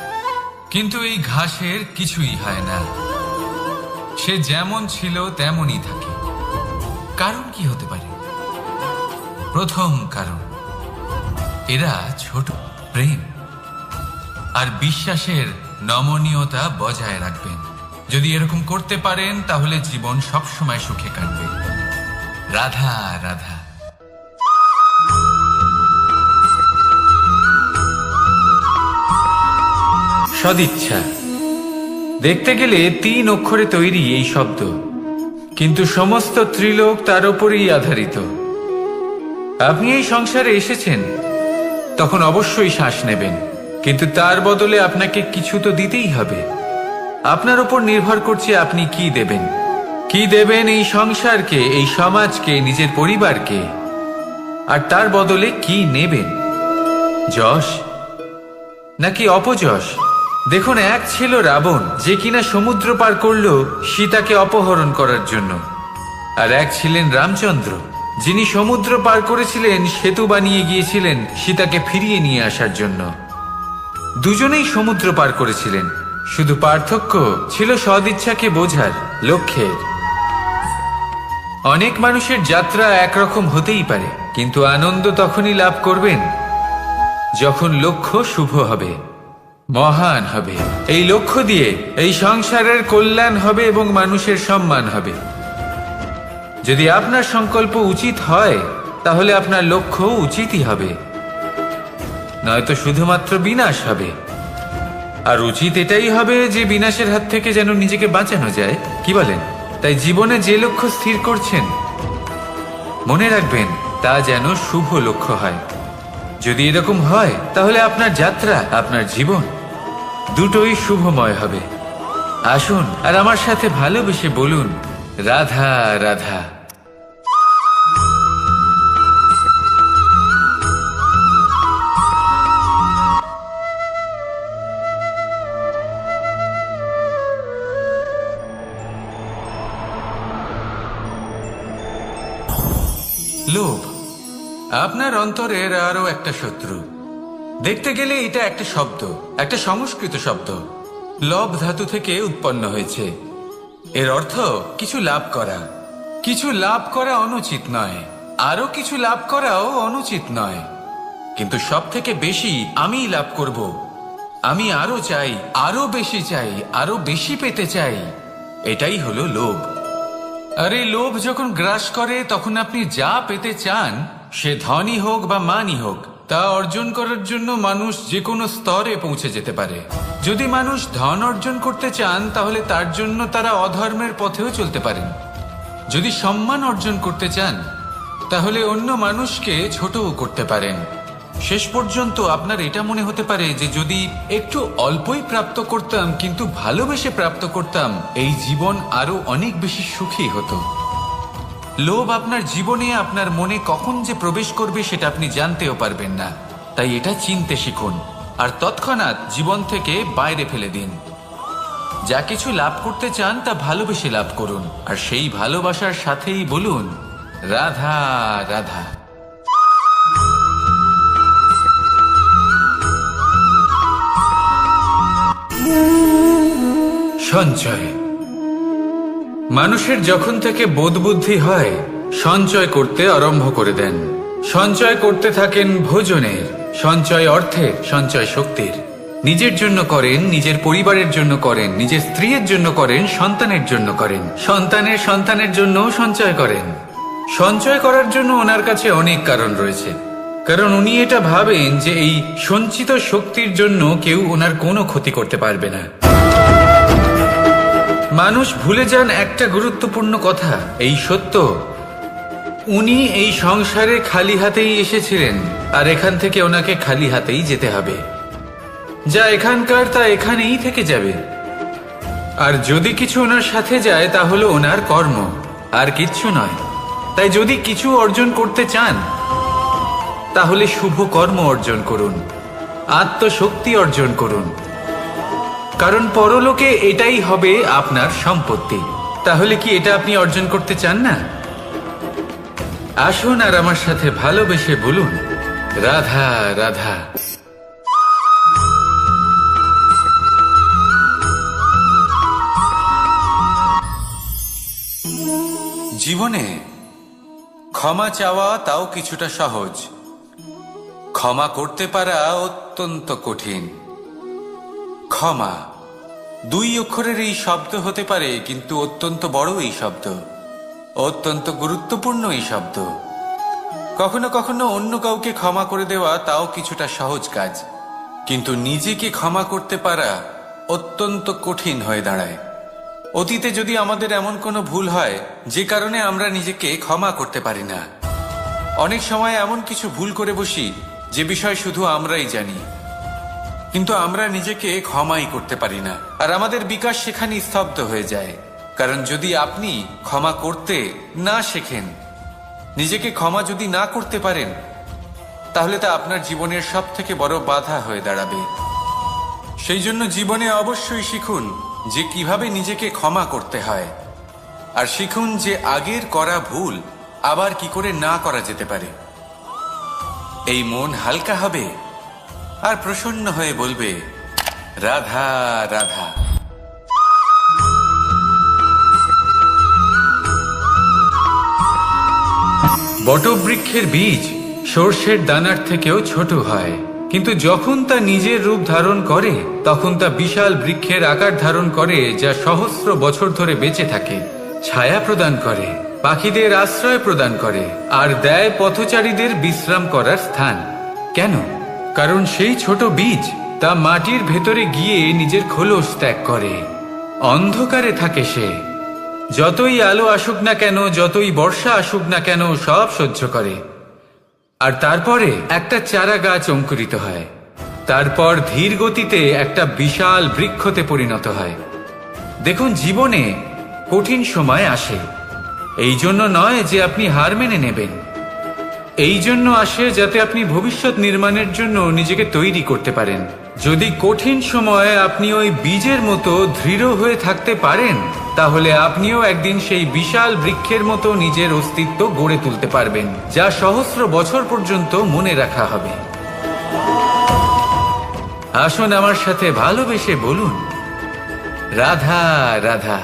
কিন্তু এই ঘাসের কিছুই হয় না, সে যেমন ছিল তেমনই থাকে। কারণ কি হতে পারে? প্রথম কারণ, এরা ছোট প্রেম আর বিশ্বাসের নমনীয়তা বজায় রাখবেন। যদি এরকম করতে পারেন তাহলে জীবন সবসময় সুখে কাটবে। রাধা রাধা। সদিচ্ছা দেখতে গেলে 3 অক্ষরে তৈরি এই শব্দ, কিন্তু সমস্ত ত্রিলোক তার উপরই আধারিত। আপনি এই সংসারে এসেছেন, তখন অবশ্যই শ্বাস নেবেন, কিন্তু তার বদলে আপনাকে কিছু তো দিতেই হবে। আপনার উপর নির্ভর করছে আপনি কি দেবেন। কি দেবেন এই সংসারকে, এই সমাজকে, নিজের পরিবারকে, আর তার বদলে কি নেবেন? যশ নাকি অপযশ? দেখুন, এক ছিল রাবণ, যে কিনা সমুদ্র পার করলো সীতাকে অপহরণ করার জন্য, আর এক ছিলেন রামচন্দ্র, যিনি সমুদ্র পার করেছিলেন, সেতু বানিয়ে গিয়েছিলেন সীতাকে ফিরিয়ে নিয়ে আসার জন্য। দুজনেই সমুদ্র পার করেছিলেন, শুধু পার্থক্য ছিল সদিচ্ছাকে বোঝার, লক্ষ্যের। অনেক মানুষের যাত্রা একরকম হতেই পারে, কিন্তু আনন্দ তখনই লাভ করবেন যখন লক্ষ্য শুভ হবে, মহান হবে। এই লক্ষ্য দিয়ে এই সংসারের কল্যাণ হবে এবং মানুষের সম্মান হবে। যদি আপনার সংকল্প উচিত হয়, তাহলে আপনার লক্ষ্য উচিতই হবে, নয়তো শুধুমাত্র বিনাশ হবে। আর উচিত এটাই হবে যে বিনাশের হাত থেকে যেন নিজেকে বাঁচানো যায়, কি বলেন? তাই জীবনে যে লক্ষ্য স্থির করছেন, মনে রাখবেন তা যেন শুভ লক্ষ্য হয়। যদি এরকম হয়, তাহলে আপনার যাত্রা, আপনার জীবন দুটোই শুভময় হবে। আসুন আর আমার সাথে ভালোবেসে বলুন, রাধা রাধা। লোভ আপনার অন্তরের আরো একটা শত্রু। দেখতে গেলে এটা একটা শব্দ, একটা সংস্কৃত শব্দ, লব ধাতু থেকে উৎপন্ন হয়েছে। এর অর্থ কিছু লাভ করা। কিছু লাভ করা অনুচিত নয়, আরো কিছু লাভ করাও অনুচিত নয়, কিন্তু সব থেকে বেশি আমি লাভ করব। আমি আরো চাই, আরো বেশি চাই, আরো বেশি পেতে চাই। এটাই হলো লোভ। আর এই লোভ যখন গ্রাস করে, তখন আপনি যা পেতে চান, সে ধনই হোক বা মানই হোক, তা অর্জন করার জন্য মানুষ যে কোনো স্তরে পৌঁছে যেতে পারে। যদি মানুষ ধন অর্জন করতে চান, তাহলে তার জন্য তারা অধর্মের পথেও চলতে পারেন। যদি সম্মান অর্জন করতে চান, তাহলে অন্য মানুষকে ছোটও করতে পারেন। শেষ পর্যন্ত আপনার এটা মনে হতে পারে যে যদি একটু অল্পই প্রাপ্ত করতাম, কিন্তু ভালোবেসে প্রাপ্ত করতাম, এই জীবন আরো অনেক বেশি সুখী হতো। লোভ আপনার জীবনে, আপনার মনে কখন যে প্রবেশ করবে সেটা আপনি জানতেও পারবেন না। তাই এটা চিনতে শিখুন, আর তৎক্ষণাৎ জীবন থেকে বাইরে ফেলে দিন। যা কিছু লাভ করতে চান তা ভালোবেসে লাভ করুন, আর সেই ভালোবাসার সাথেই বলুন, রাধা রাধা। সঞ্চয় মানুষের যখন থেকে বোধবুদ্ধি হয়, সঞ্চয় করতে আরম্ভ করে দেন। সঞ্চয় করতে থাকেন ভোজনের, সঞ্চয় অর্থের, সঞ্চয় শক্তির। নিজের জন্য করেন, নিজের পরিবারের জন্য করেন, নিজের স্ত্রীর জন্য করেন, সন্তানের জন্য করেন, সন্তানের সন্তানের জন্য সঞ্চয় করেন। সঞ্চয় করার জন্য ওনার কাছে অনেক কারণ রয়েছে, কারণ উনি এটা ভাবেন যে এই সঞ্চিত শক্তির জন্য কেউ ওনার কোনো ক্ষতি করতে পারবে না। মানুষ ভুলে যান একটা গুরুত্বপূর্ণ কথা, এই সত্য, উনি এই সংসারে খালি হাতেই এসেছিলেন, আর এখান থেকে ওনাকে খালি হাতেই যেতে হবে। যা এখানকার তা এখানেই থেকে যাবে। আর যদি কিছু ওনার সাথে যায়, তা হলো ওনার কর্ম, আর কিচ্ছু নয়। তাই যদি কিছু অর্জন করতে চান, তাহলে শুভ কর্ম অর্জন করুন, আত্মশক্তি অর্জন করুন, কারণ পরলোকে এটাই হবে আপনার সম্পত্তি। তাহলে কি এটা আপনি অর্জন করতে চান না? আসুন আর আমার সাথে ভালোবেসে বলুন, রাধা রাধা। জীবনে ক্ষমা চাওয়া তাও কিছুটা সহজ। ক্ষমা করতে পারা অত্যন্ত কঠিন। ক্ষমা 2 অক্ষরের এই শব্দ হতে পারে, কিন্তু অত্যন্ত বড় এই শব্দ, অত্যন্ত গুরুত্বপূর্ণ এই শব্দ। কখনো কখনো অন্য কাউকে ক্ষমা করে দেওয়া তাও কিছুটা সহজ কাজ, কিন্তু নিজেকে ক্ষমা করতে পারা অত্যন্ত কঠিন হয়ে দাঁড়ায়। অতীতে যদি আমাদের এমন কোনো ভুল হয় যে কারণে আমরা নিজেকে ক্ষমা করতে পারি না, অনেক সময় এমন কিছু ভুল করে বসি যে বিষয় শুধু আমরাই জানি, কিন্তু আমরা নিজেকে ক্ষমাই করতে পারি না, আর আমাদের বিকাশ সেখানেই স্তব্ধ হয়ে যায়। কারণ যদি আপনি ক্ষমা করতে না শেখেন, নিজেকে ক্ষমা যদি না করতে পারেন, তাহলে তা আপনার জীবনের সবথেকে বড় বাধা হয়ে দাঁড়াবে। সেই জন্য জীবনে অবশ্যই শিখুন যে কিভাবে নিজেকে ক্ষমা করতে হয়, আর শিখুন যে আগের করা ভুল আবার কি করে না করা যেতে পারে। এই মন হালকা হবে আর প্রসন্ন হয়ে বলবে, রাধা রাধা। বটবৃক্ষের বীজ সর্ষের দানার থেকেও ছোট হয়, কিন্তু যখন তা নিজের রূপ ধারণ করে তখন তা বিশাল বৃক্ষের আকার ধারণ করে, যা সহস্র বছর ধরে বেঁচে থাকে, ছায়া প্রদান করে, পাখিদের আশ্রয় প্রদান করে, আর দেয় পথচারীদের বিশ্রাম করার স্থান। কেন? কারণ সেই ছোট বীজ তা মাটির ভেতরে গিয়ে নিজের খোলস ত্যাগ করে। অন্ধকারে থাকে সে, যতই আলো আসুক না কেন, যতই বর্ষা আসুক না কেন, সব সহ্য করে। আর তারপরে একটা চারা গাছ অঙ্কুরিত হয়, তারপর ধীর গতিতে একটা বিশাল বৃক্ষতে পরিণত হয়। দেখুন, জীবনে কঠিন সময় আসে, এই জন্য নয় যে আপনি হার মেনে নেবেন, এই জন্য আসে যাতে আপনি ভবিষ্যৎ নির্মাণের জন্য নিজেকে তৈরি করতে পারেন। যদি কঠিন সময়ে আপনি ওই বীজের মতো দৃঢ় হয়ে থাকতে পারেন, তাহলে আপনিও একদিন সেই বিশাল বৃক্ষের মতো নিজের অস্তিত্ব গড়ে তুলতে পারবেন, যা সহস্র বছর পর্যন্ত মনে রাখা হবে। আসুন আমার সাথে ভালোবেসে বলুন, রাধা রাধা।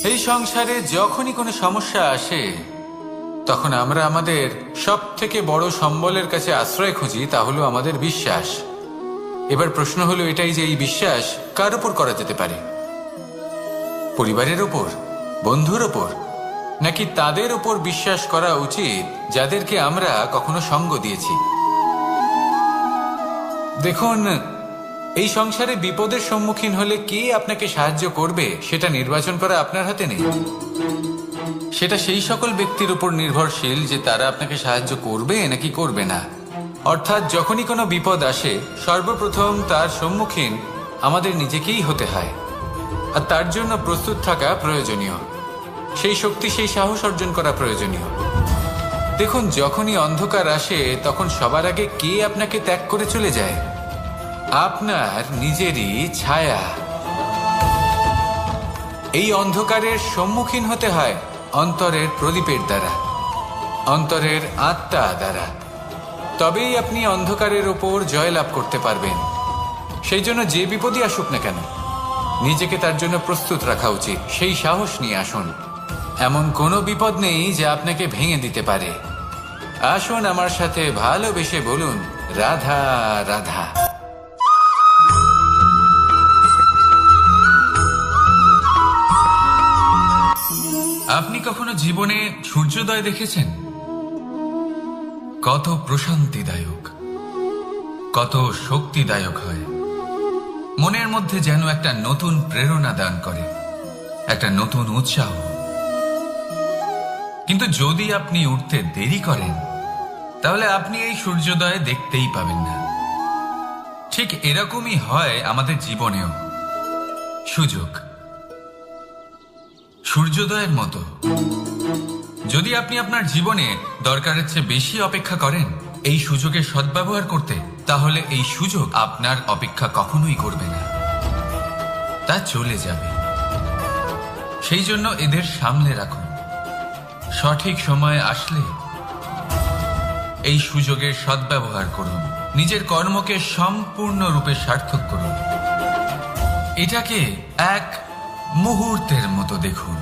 এই সংসারে যখনই কোনো সমস্যা আসে, তখন আমরা আমাদের সব থেকে বড় সম্বলের কাছে আশ্রয় খুঁজি, তা হলো আমাদের বিশ্বাস। এবার প্রশ্ন হলো এটাই যে এই বিশ্বাস কার উপর করা যেতে পারে? পরিবারের ওপর, বন্ধুর ওপর, নাকি তাদের ওপর বিশ্বাস করা উচিত যাদেরকে আমরা কখনো সঙ্গ দিয়েছি? দেখুন, এই সংসারে বিপদের সম্মুখীন হলে কে আপনাকে সাহায্য করবে সেটা নির্বাচন করা আপনার হাতে নেই। সেটা সেই সকল ব্যক্তির উপর নির্ভরশীল যে তারা আপনাকে সাহায্য করবে নাকি করবে না। অর্থাৎ যখনই কোনো বিপদ আসে, সর্বপ্রথম তার সম্মুখীন আমাদের নিজেকেই হতে হয়, আর তার জন্য প্রস্তুত থাকা প্রয়োজনীয়, সেই শক্তি, সেই সাহস অর্জন করা প্রয়োজনীয়। দেখুন, যখনই অন্ধকার আসে তখন সবার আগে কে আপনাকে ত্যাগ করে চলে যায়? আপনার নিজেরই ছায়া। এই অন্ধকারের সম্মুখীন হতে হয় অন্তরের প্রদীপের দ্বারা, অন্তরের আত্মা দ্বারা। তবেই আপনি অন্ধকারের ওপর জয়লাভ করতে পারবেন। সেই জন্য যে বিপদই আসুক না কেন, নিজেকে তার জন্য প্রস্তুত রাখা উচিত। সেই সাহস নিয়ে আসুন। এমন কোনো বিপদ নেই যা আপনাকে ভেঙে দিতে পারে। আসুন আমার সাথে ভালোবেসে বলুন, রাধা রাধা। আপনি কখনো জীবনে সূর্যোদয় দেখেছেন? কত প্রশান্তিদায়ক, কত শক্তিদায়ক হয়। মনের মধ্যে যেন একটা নতুন প্রেরণা দান করে, একটা নতুন উৎসাহ। কিন্তু যদি আপনি উঠতে দেরি করেন, তাহলে আপনি এই সূর্যোদয় দেখতেই পাবেন না। ঠিক এরকমই হয় আমাদের জীবনেও। সুযোগ সূর্যোদয়ের মতো। যদি আপনি আপনার জীবনে দরকারের চেয়ে বেশি অপেক্ষা করেন এই সুযোগের সদ্ব্যবহার করতে, তাহলে এই সুযোগ আপনার অপেক্ষা কখনোই করবে না, তা চলে যাবে। সেই জন্য এদের সামলে রাখুন। সঠিক সময় আসলে এই সুযোগের সদ্ব্যবহার করুন, নিজের কর্মকে সম্পূর্ণরূপে সার্থক করুন। এটাকে এক মুহূর্তের মতো দেখুন।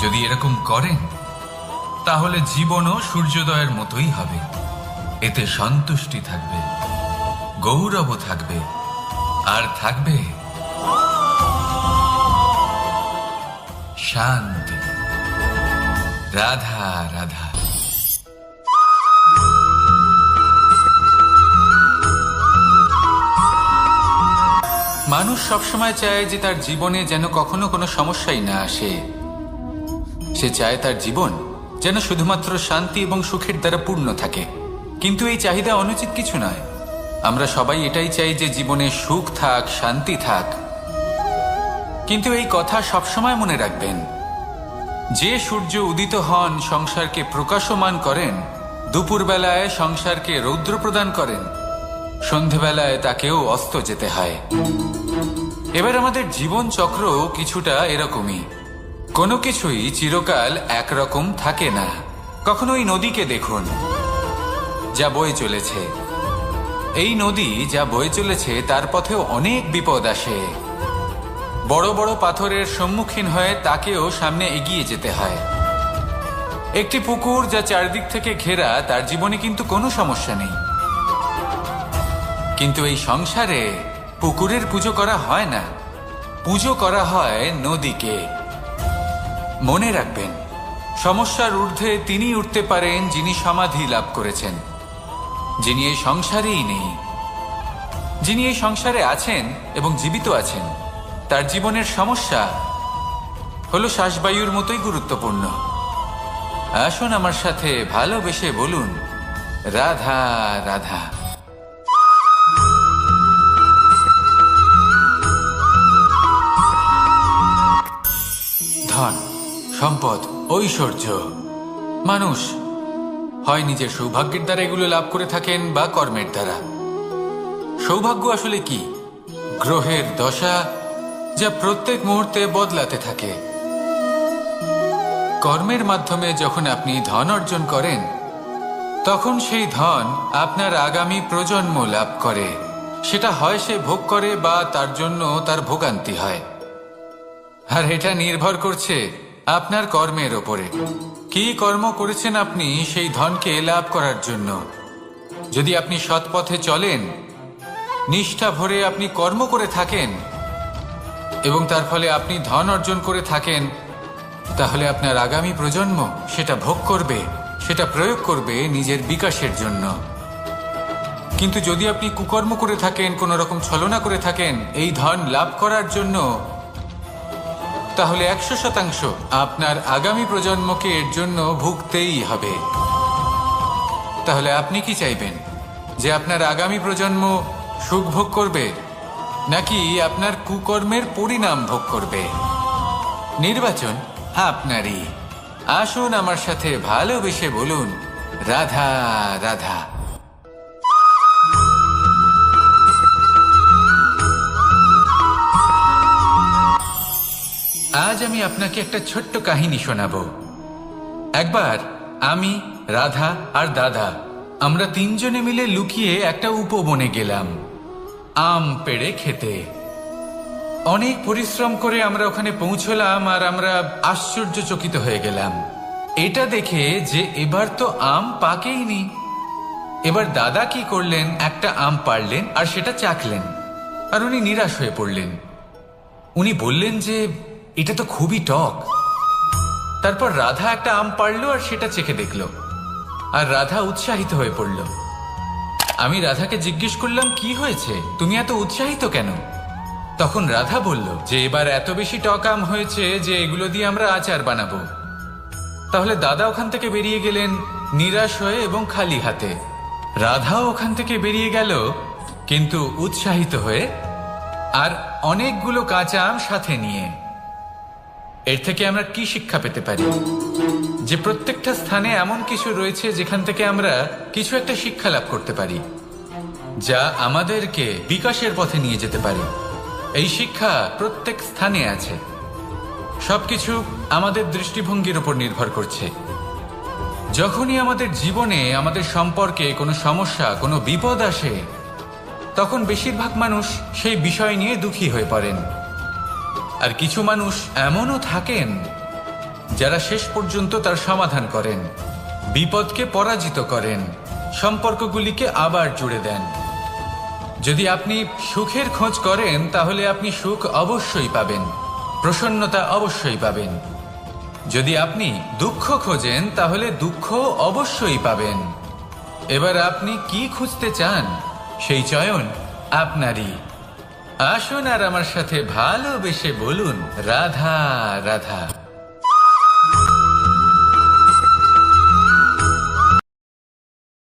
যদি এরকম করেন তাহলে জীবনও সূর্যোদয়ের মতোই হবে। এতে সন্তুষ্টি থাকবে, গৌরবও থাকবে, আর থাকবে শান্তি। রাধা রাধা। মানুষ সবসময় চায় যে তার জীবনে যেন কখনো কোনো সমস্যাই না আসে। সে চায় তার জীবন যেন শুধুমাত্র শান্তি এবং সুখের দ্বারা পূর্ণ থাকে। কিন্তু এই চাহিদা অনুচিত কিছু নয়। আমরা সবাই এটাই চাই যে জীবনে সুখ থাক, শান্তি থাক। কিন্তু এই কথা সবসময় মনে রাখবেন, যে সূর্য উদিত হন সংসারকে প্রকাশমান করেন, দুপুরবেলায় সংসারকে রৌদ্র প্রদান করেন, সন্ধেবেলায় তাকেও অস্ত যেতে হয়। এবার আমাদের জীবন চক্র কিছুটা এরকমই। কোনো কিছুই চিরকাল একরকম থাকে না। কখনো এই নদীকে দেখুন, যা বয়ে চলেছে। এই নদী যা বয়ে চলেছে তার পথেও অনেক বিপদ আসে। বড় বড় পাথরের সম্মুখীন হয়ে তাকেও সামনে এগিয়ে যেতে হয়। একটি পুকুর যা চারদিক থেকে ঘেরা, তার জীবনে কিন্তু কোনো সমস্যা নেই। কিন্তু এই সংসারে পুকুরের পুজো করা হয় না, পুজো করা হয় নদীকে। মনে রাখবেন, সমস্যার ঊর্ধ্বে তিনি উঠতে পারেন যিনি সমাধি লাভ করেছেন, যিনি এই সংসারেই নেই। যিনি এই সংসারে আছেন এবং জীবিত আছেন, তার জীবনের সমস্যা হলো শ্বাসবায়ুর মতোই গুরুত্বপূর্ণ। আসুন আমার সাথে ভালোবেসে বলুন, রাধা রাধা। ধন, সম্পদ, ঐশ্বর্য, মানুষ হয় নিজের সৌভাগ্যের দ্বারা এগুলো লাভ করে থাকেন বা কর্মের দ্বারা। সৌভাগ্য আসলে কি? গ্রহের দশা যা প্রত্যেক মুহূর্তে বদলাতে থাকে। কর্মের মাধ্যমে যখন আপনি ধন অর্জন করেন, তখন সেই ধন আপনার আগামী প্রজন্ম লাভ করে। সেটা হয় সে ভোগ করে বা তার জন্য তার ভোগান্তি হয়। আর এটা নির্ভর করছে আপনার কর্মের ওপরে। কি কর্ম করেছেন আপনি সেই ধনকে লাভ করার জন্য। যদি আপনি সৎ পথে চলেন, নিষ্ঠা ভরে আপনি কর্ম করে থাকেন এবং তার ফলে আপনি ধন অর্জন করে থাকেন, তাহলে আপনার আগামী প্রজন্ম সেটা ভোগ করবে, সেটা প্রয়োগ করবে নিজের বিকাশের জন্য। কিন্তু যদি আপনি কুকর্ম করে থাকেন, কোনো রকম ছলনা করে থাকেন এই ধন লাভ করার জন্য, তাহলে 100% আপনার আগামী প্রজন্মকে এর জন্য ভুগতেই হবে। তাহলে আপনি কি চাইবেন? যে আপনার আগামী প্রজন্ম সুখ ভোগ করবে, নাকি আপনার কুকর্মের পরিণাম ভোগ করবে? নির্বাচন আপনারই। আসুন আমার সাথে ভালোবেসে বলুন, রাধা রাধা। আজ আমি আপনাকে একটা ছোট্ট কাহিনী শোনাবো। একবার আমি, রাধা আর দাদা, আমরা তিনজনে মিলে লুকিয়ে একটা উপবনে গেলাম আম পেড়ে খেতে। অনেক পরিশ্রম করে আমরা ওখানে পৌঁছলাম আর আমরা আশ্চর্যচকিত হয়ে গেলাম এটা দেখে যে এবার তো আম পাকেইনি। এবার দাদা কি করলেন, একটা আম পাড়লেন আর সেটা চাখলেন, আর উনি নিরাশ হয়ে পড়লেন। উনি বললেন যে এটা তো খুবই টক। তারপর রাধা একটা আম পাড়লো আর সেটা চেখে দেখলো, আর রাধা উৎসাহিত হয়ে পড়ল। আমি রাধাকে জিজ্ঞেস করলাম, কি হয়েছে, তুমি এত উৎসাহিত কেন? তখন রাধা বলল যে এবার এত বেশি টক আম হয়েছে যে এগুলো দিয়ে আমরা আচার বানাবো। তাহলে দাদা ওখান থেকে বেরিয়ে গেলেন নিরাশ হয়ে এবং খালি হাতে। রাধাও ওখান থেকে বেরিয়ে গেল কিন্তু উৎসাহিত হয়ে, আর অনেকগুলো কাঁচা আম সাথে নিয়ে। এর থেকে আমরা কি শিক্ষা পেতে পারি? যে প্রত্যেকটা স্থানে এমন কিছু রয়েছে যেখান থেকে আমরা কিছু একটা শিক্ষা লাভ করতে পারি, যা আমাদেরকে বিকাশের পথে নিয়ে যেতে পারে। এই শিক্ষা প্রত্যেক স্থানে আছে। সবকিছু আমাদের দৃষ্টিভঙ্গির উপর নির্ভর করছে। যখনই আমাদের জীবনে, আমাদের সম্পর্কে কোনো সমস্যা, কোনো বিপদ আসে, তখন বেশিরভাগ মানুষ সেই বিষয় নিয়ে দুঃখী হয়ে পড়েন। আর কিছু মানুষ এমনও থাকেন যারা শেষ পর্যন্ত তার সমাধান করেন, বিপদকে পরাজিত করেন, সম্পর্কগুলিকে আবার জুড়ে দেন। যদি আপনি সুখের খোঁজ করেন তাহলে আপনি সুখ অবশ্যই পাবেন, প্রসন্নতা অবশ্যই পাবেন। যদি আপনি দুঃখ খোঁজেন তাহলে দুঃখ অবশ্যই পাবেন। এবার আপনি কি খুঁজতে চান সেই চয়ন আপনারই। আসুন আর আমার সাথে ভালোবেসে বলুন রাধা রাধা।